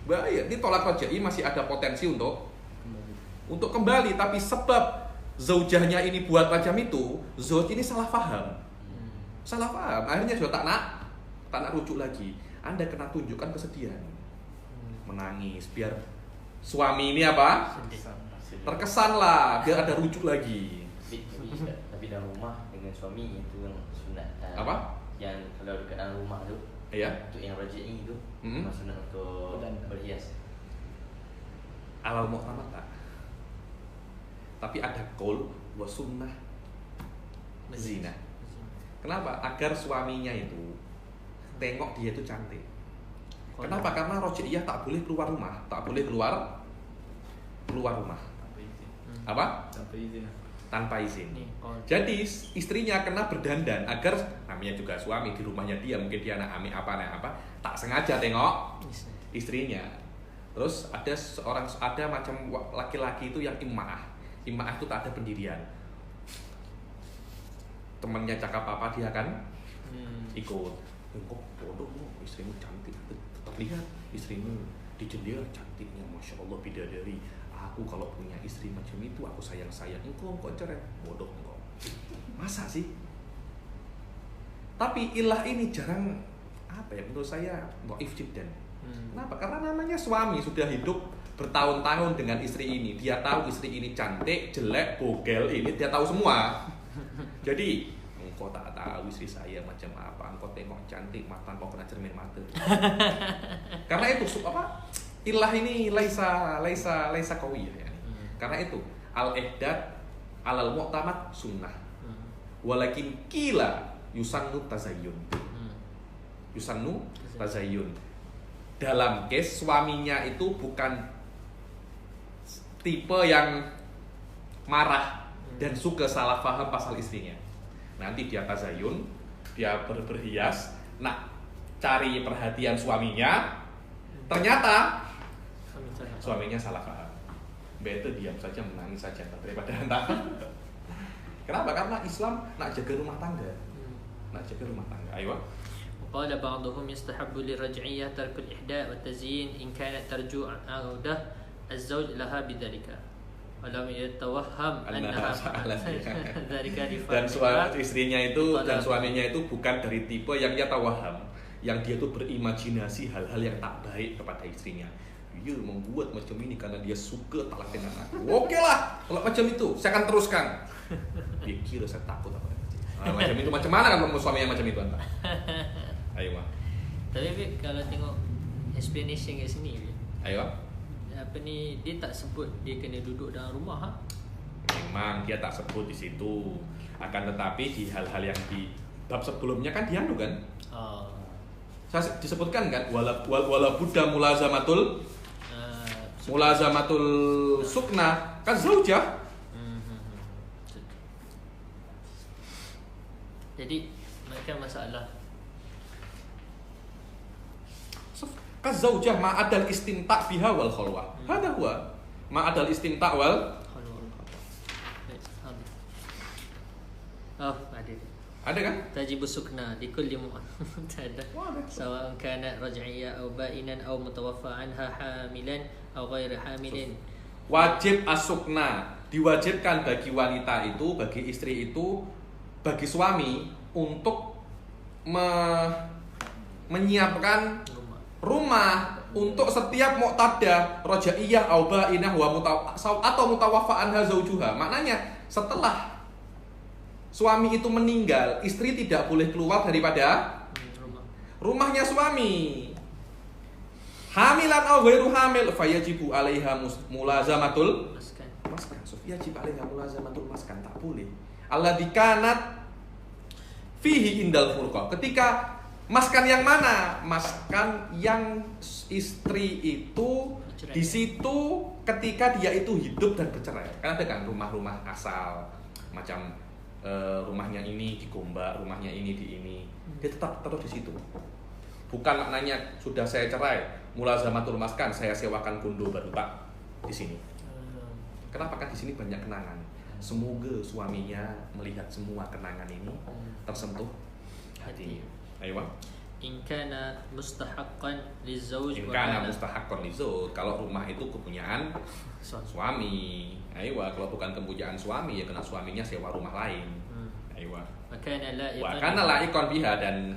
Bahaya. Ditolak raj'i masih ada potensi untuk kembali, tapi sebab zaujahnya ini buat macam itu, zauj ini salah paham. Salah paham. Akhirnya sudah tak nak rujuk lagi. Anda kena tunjukkan kesedihan. Menangis biar suami ini apa? Terkesan lah, biar ada rujuk lagi. Tapi dalam rumah dengan suami itu yang sunat. Apa? Yang kalau dekat dalam rumah tu, Iya. untuk yang raj'i itu, sunat untuk berhias. Alal mu'tamad tak. Tapi ada qaul wa sunnah zina. Kenapa? Agar suaminya itu tengok dia itu cantik. Kenapa? Karena rojiyah tak boleh keluar rumah, tak boleh keluar rumah. Apa? Tanpa izin. Jadi istrinya kena berdandan agar namanya juga suami di rumahnya dia, mungkin dia anak apa, tak sengaja tengok istrinya. Terus ada macam laki-laki itu yang ima'ah. Ima'ah itu tak ada pendirian. Temannya cakap apa dia kan ikut. Engkau bodoh, istrimu cantik, tetap lihat istrimu di jendela cantiknya, masya Allah bidadari. Aku kalau punya istri macam itu aku sayang. Engkau cerai, bodoh engkau. Masa sih? Tapi ilah ini jarang menurut saya dhaif jiddan. Kenapa? Karena namanya suami sudah hidup bertahun-tahun dengan istri ini. Dia tahu istri ini cantik, jelek, bogel, ini dia tahu semua. Jadi engkau tak tahu istri saya macam apa. Engkau tengok cantik, mata engkau kena cermin mata. Karena itu ilah ini laisa qawiyah ya. Karena itu al-ihdat alal mu'tamad sunnah. Walakin kila yusannu tazayyun. Yusannu tazayyun. Dalam case suaminya itu bukan tipe yang marah dan suka salah paham pasal istrinya. Nanti dia tazayyun, dia berhias, nak cari perhatian suaminya, ternyata suaminya salah paham. Better diam saja, menangis saja daripada hantar. Kenapa? Karena Islam nak jaga rumah tangga. Nak jaga rumah tangga. Ayo. قال بعضهم يستحب للرجعية ترك الإحداء والتزيين إن كانت ترجو عودة الزوج لها بذلك ولم يتوهم أنها ذلك dan istrinya itu dan suaminya itu bukan dari tipe yang dia tawaham, yang dia tuh berimajinasi hal-hal yang tak baik kepada istrinya. Dia membuat macam ini karena dia suka talak dengan aku. Oke lah, kalau macam itu saya akan teruskan. Dia kira saya takut apa? Macam itu, macam mana kan suami yang macam itu anda? Ayo mah. Tapi kalau tengok explanation kat sini, ayo. Apa ni, dia tak sebut dia kena duduk dalam rumah. Memang dia tak sebut di situ. Akan tetapi di hal-hal yang di bab sebelumnya kan dia kan. Saya disebutkan kan wala buddha mulazamatul sukna kan zaujah. Jadi macam masalah kazaujah ma'adal istimta' biha wal khalwah. Hada huwa ma'adal istimta' wal ada. Ada kan? تجب السكنى لكل معتدة سواء كان رجعية أو بائنا أو متوفى عنها حاملا أو غير حامل. Wajib asukna, diwajibkan bagi wanita itu, bagi istri itu, bagi suami untuk menyiapkan rumah untuk setiap muqtadah, rojaiyah, au ba'inah atau mutawaffa anha zaujuha. Maknanya setelah suami itu meninggal, istri tidak boleh keluar daripada rumahnya suami. Hamilan au ghairu hamil fayajibu 'alaiha mulazamatul maskan. Yajib 'alaiha mulazamatul maskan, tak boleh. Alladzi kanat fihi indal furqah. Ketika maskan yang mana? Maskan yang istri itu di situ ketika dia itu hidup dan bercerai. Kan ada kan rumah-rumah asal macam rumahnya ini di Gombak, rumahnya ini di ini. Dia tetap terus di situ. Bukan maknanya sudah saya cerai, mulazamatul maskan, saya sewakan kondo baru Pak di sini. Kenapa? Kan di sini banyak kenangan. Semoga suaminya melihat semua kenangan ini tersentuh hatinya. Ayo, In kana mustahaqqan lizauj in kana mustahaqqan lizauj, kalau rumah itu kepunyaan suami. Ayo, kalau bukan kepunyaan suami ya kena suaminya sewa rumah lain. Ayo. Wa kana laikon biha, dan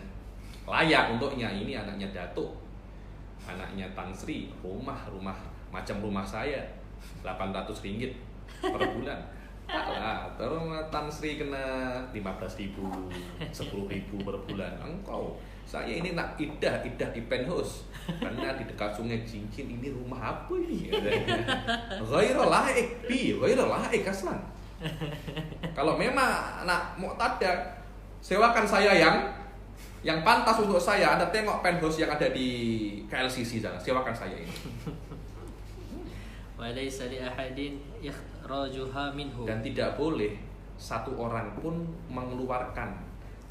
layak untuknya. Ini anaknya Datuk, anaknya Tan Sri, rumah macam rumah saya 800 ringgit per bulan. Taklah, terus Tan Sri kena 15.000, 10.000 per bulan. Engkau, saya ini nak idah di penthouse karena di dekat Sungai Cincin. Ini rumah apa ini? Ghairul laik bi, ghairul laik aslan. Kalau memang nak muqtadah, sewakan saya yang pantas untuk saya. Anda tengok penthouse yang ada di KLCC sana, sewakan saya ini. Walaysa li ahadin ikhrajuha minhu, Dan tidak boleh satu orang pun mengeluarkan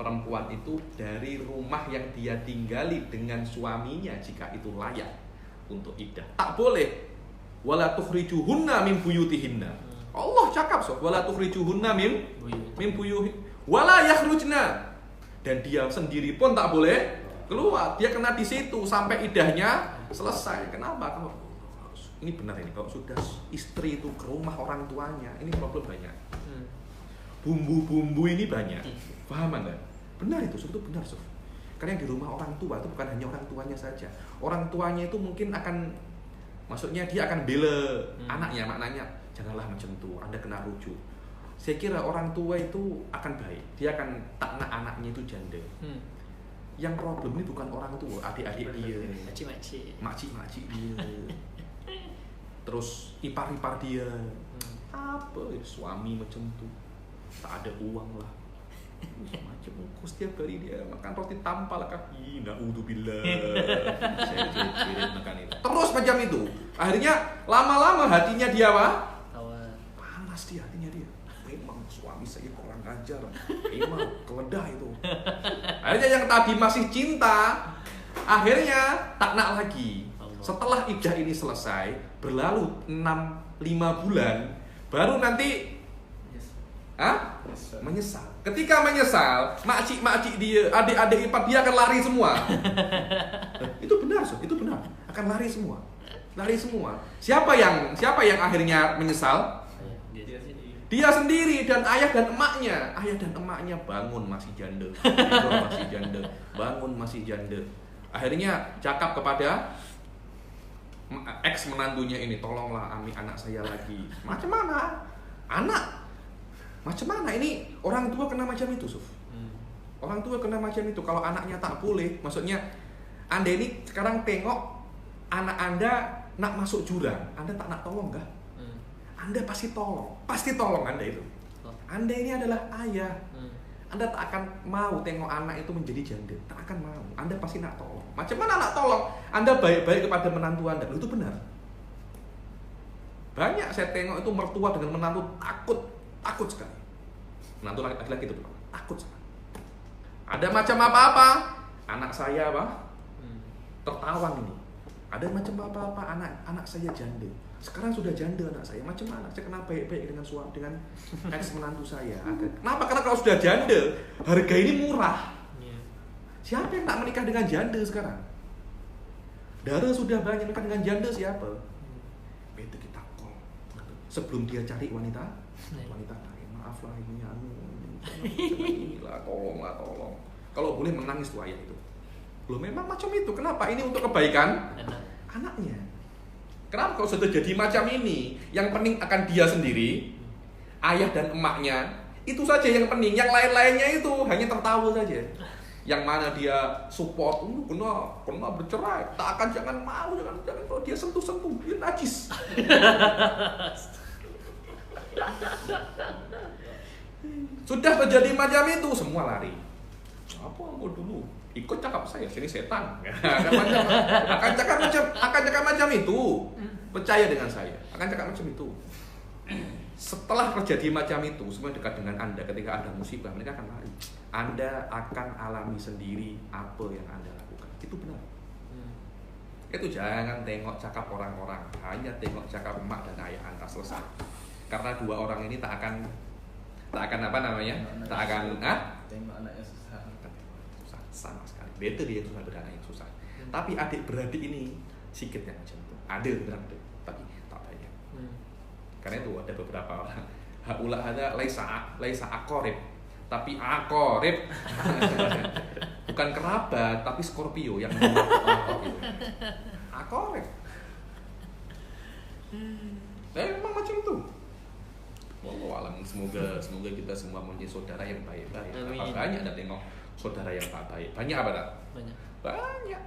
perempuan itu dari rumah yang dia tinggali dengan suaminya jika itu layak untuk iddah. Tak boleh. Wala tukhrijuhunna min buyutihinna. Allah cakap wala tukhrijuhunna min buyutihinna. Wala yakhrujna. Dan dia sendiri pun tak boleh keluar. Dia kena di situ sampai iddahnya selesai. Kenapa? Ini benar ini, kalau sudah istri itu ke rumah orang tuanya, ini problem banyak. Bumbu-bumbu ini banyak. Paham Anda? Benar itu, itu benar Sof. Karena yang di rumah orang tua itu bukan hanya orang tuanya saja. Orang tuanya itu mungkin akan, maksudnya dia akan bela anaknya, maknanya janganlah macam itu, Anda kena rujuk. Saya kira orang tua itu akan baik, dia akan tak nak anaknya itu janda. Yang problem ini bukan orang tua, adik-adik dia, makcik-makcik dia, terus ipar-ipar dia. Apa ya, suami macam tu, tak ada uang lah, macam aku setiap hari dia makan roti tampal kaki. Naudzubillah. Saya jerit makan itu terus macam itu. Akhirnya lama-lama hatinya dia apa? Panas dia, hatinya dia. Memang suami saya kurang ajar, memang keledah itu. Akhirnya yang tadi masih cinta, akhirnya tak nak lagi. Setelah iddah ini selesai, berlalu 5 bulan, baru nanti menyesal. Ketika menyesal, makcik-makcik dia, adik-adik ipar dia akan lari semua. Itu benar, itu benar. Akan lari semua. Siapa yang akhirnya menyesal? Dia sendiri dan ayah dan emaknya. Ayah dan emaknya bangun masih janda, bangun masih janda. Akhirnya cakap kepada ex menantunya ini, tolonglah ambil anak saya lagi. Macam mana? Macam mana ini orang tua kena macam itu, Suf? Orang tua kena macam itu. Kalau anaknya tak boleh, maksudnya Anda ini sekarang tengok anak Anda nak masuk jurang, Anda tak nak tolong kah? Anda pasti tolong Anda itu. Anda ini adalah ayah. Anda tak akan mau tengok anak itu menjadi janda, tak akan mau. Anda pasti nak tolong. Macam mana nak tolong? Anda baik-baik kepada menantu Anda. Itu benar. Banyak saya tengok itu mertua dengan menantu takut sekali. Menantu laki-laki itu takut sekali. Ada macam apa-apa, anak saya tertawang ini. Ada macam apa anak saya janda. Sekarang sudah janda anak saya. Macam mana saya kenal baik-baik dengan suami, dengan ex menantu saya. Kenapa? Karena kalau sudah janda, harga ini murah. Siapa yang tak menikah dengan janda sekarang? Dara sudah banyak menikah dengan janda siapa? Betul kita call. Sebelum dia cari wanita lain. Maaf lah ini inilah tolong. Kalau boleh menangis tuh ayah itu. Loh memang macam itu. Kenapa? Ini untuk kebaikan anaknya. Kenapa kalau sudah jadi macam ini? Yang penting akan dia sendiri, ayah dan emaknya. Itu saja yang penting. Yang lain-lainnya itu hanya tertawa saja. Yang mana dia support, kena bercerai, tak akan jangan kalau dia sentuh, dia najis. Sudah terjadi macam itu, semua lari. Apa aku dulu ikut cakap saya, sini setan. akan cakap macam itu. Percaya dengan saya, akan cakap macam itu. Setelah terjadi macam itu, semua dekat dengan Anda. Ketika ada musibah, mereka akan lari. Anda akan alami sendiri apa yang Anda lakukan. Itu benar. Itu jangan tengok cakap orang-orang, hanya tengok cakap emak dan ayah Anda, selesai. Karena dua orang ini tak akan apa namanya? Tak akan tengok anaknya susah sama sekali. Beda dia yang susah, beranak yang susah. Tapi adik-beradik ini sikit yang macam itu. Ada benar ada, tapi tak banyak. Karena itu ada beberapa orang. Haula ada laisa akorib, tapi akorib. Bukan kerabat, tapi Scorpio yang itu. Akorib. Memang macam itu. Wallahualam, semoga kita semua menjadi saudara yang baik-baik. Apa banyak ada tengok saudara yang tak baik. Banyak apa tak? Banyak.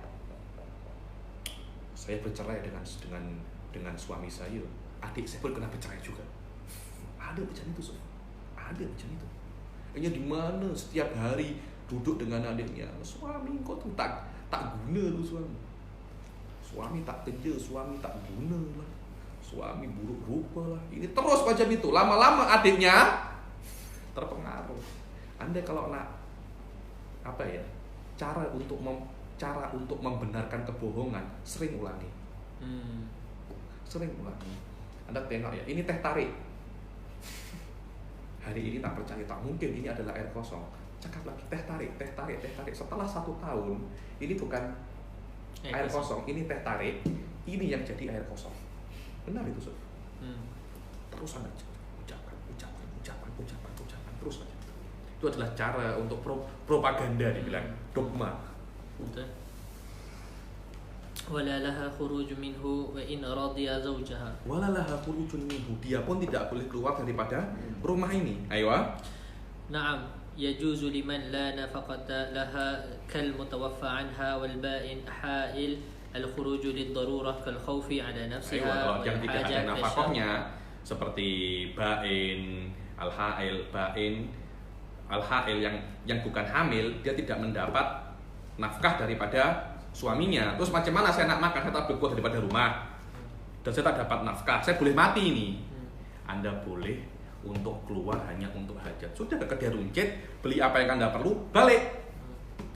Saya bercerai dengan suami saya. Adik saya pun kena bercerai juga. Ada macam itu, Sof. Ada macam itu. Hanya di mana setiap hari duduk dengan adiknya, suami kau tuh tak guna lu suami. Suami tak kerja, suami tak guna lah. Suami buruk rupa lah. Ini terus macam itu. Lama-lama adiknya terpengaruh. Anda kalau nak cara untuk membenarkan kebohongan, sering ulangi. Sering ulangi. Anda tengok ya, ini teh tarik. Hari ini tak percaya, tak mungkin ini adalah air kosong. Cakap lagi, teh tarik. Setelah 1 tahun, ini bukan air kosong, ini teh tarik. Ini yang jadi air kosong. Benar itu, Sof. Terus Anda ucapkan terus saja. Itu adalah cara untuk propaganda, dibilang dogma. Betul. Wala laha khuruj minhu wa in radiya zawjaha. Wala laha khurujun minhu. Dia pun tidak boleh keluar daripada rumah ini. Ayo. Naam, yajuzu liman la nafaqata laha kal mutawaffa anha wal ba'in ha'il al-khuruj lid-darurah kal khawfi ala nafsiha. Yang tidak ada nafkahnya seperti ba'in, al-ha'il, yang bukan hamil, dia tidak mendapat nafkah daripada suaminya. Terus macam mana saya nak makan, saya tak boleh keluar daripada rumah dan saya tak dapat nafkah, saya boleh mati ini. Anda boleh untuk keluar hanya untuk hajat. Sudah ke kedai runcit, beli apa yang Anda perlu, balik.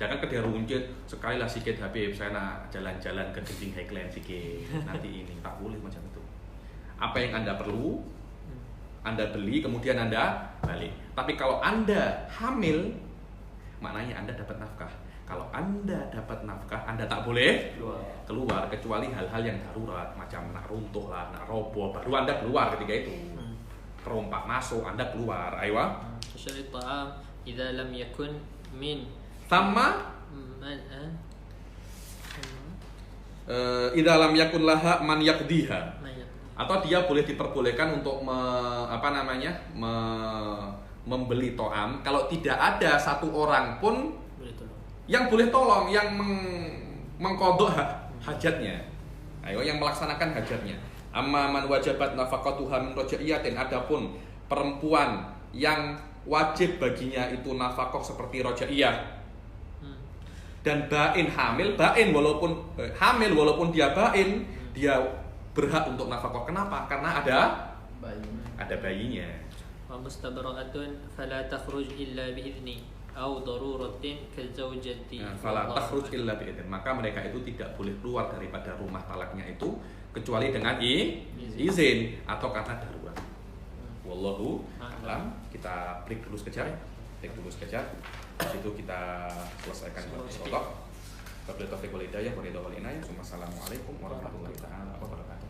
Jangan ke kedai runcit, sekali lah sikit Habib, saya nak jalan-jalan ke Genting Highland sikit, nanti ini. Tak boleh macam itu. Apa yang Anda perlu, Anda beli, kemudian Anda balik. Tapi kalau Anda hamil, maknanya Anda dapat nafkah. Kalau Anda dapat nafkah, Anda tak boleh keluar kecuali hal-hal yang darurat, macam nak runtuh lah, nak roboh, baru Anda keluar ketika itu. Perompak masuk, Anda keluar. Aywa. Syari ta'am idza lam yakun min sama idza lam yakun laha man yaqdiha. Atau dia boleh diperbolehkan untuk membeli to'am kalau tidak ada satu orang pun yang boleh tolong, yang mengkodok hajatnya. Ayo, yang melaksanakan hajatnya. Amma man wajabat nafaqatuha min rajaiyatin, adapun perempuan yang wajib baginya itu nafkah seperti rajaiyah. Dan bain hamil, walaupun hamil walaupun dia bain, dia berhak untuk nafkah. Kenapa? Karena ada bayinya. Wa mustabra'atun fala takhruj illa bi'izni. أو ضرورة كالزوجة Fala والله takhruj illa bi'idin. Maka mereka itu tidak boleh keluar daripada rumah talaknya itu kecuali dengan izin atau karena darurat. Wallahu a'lam. Kita break dulu sekejap. Di situ kita selesaikan insyaallah. Wabillahi taufiq wal hidayah wa ridha wal inayah. Assalamualaikum warahmatullahi taala wabarakatuh.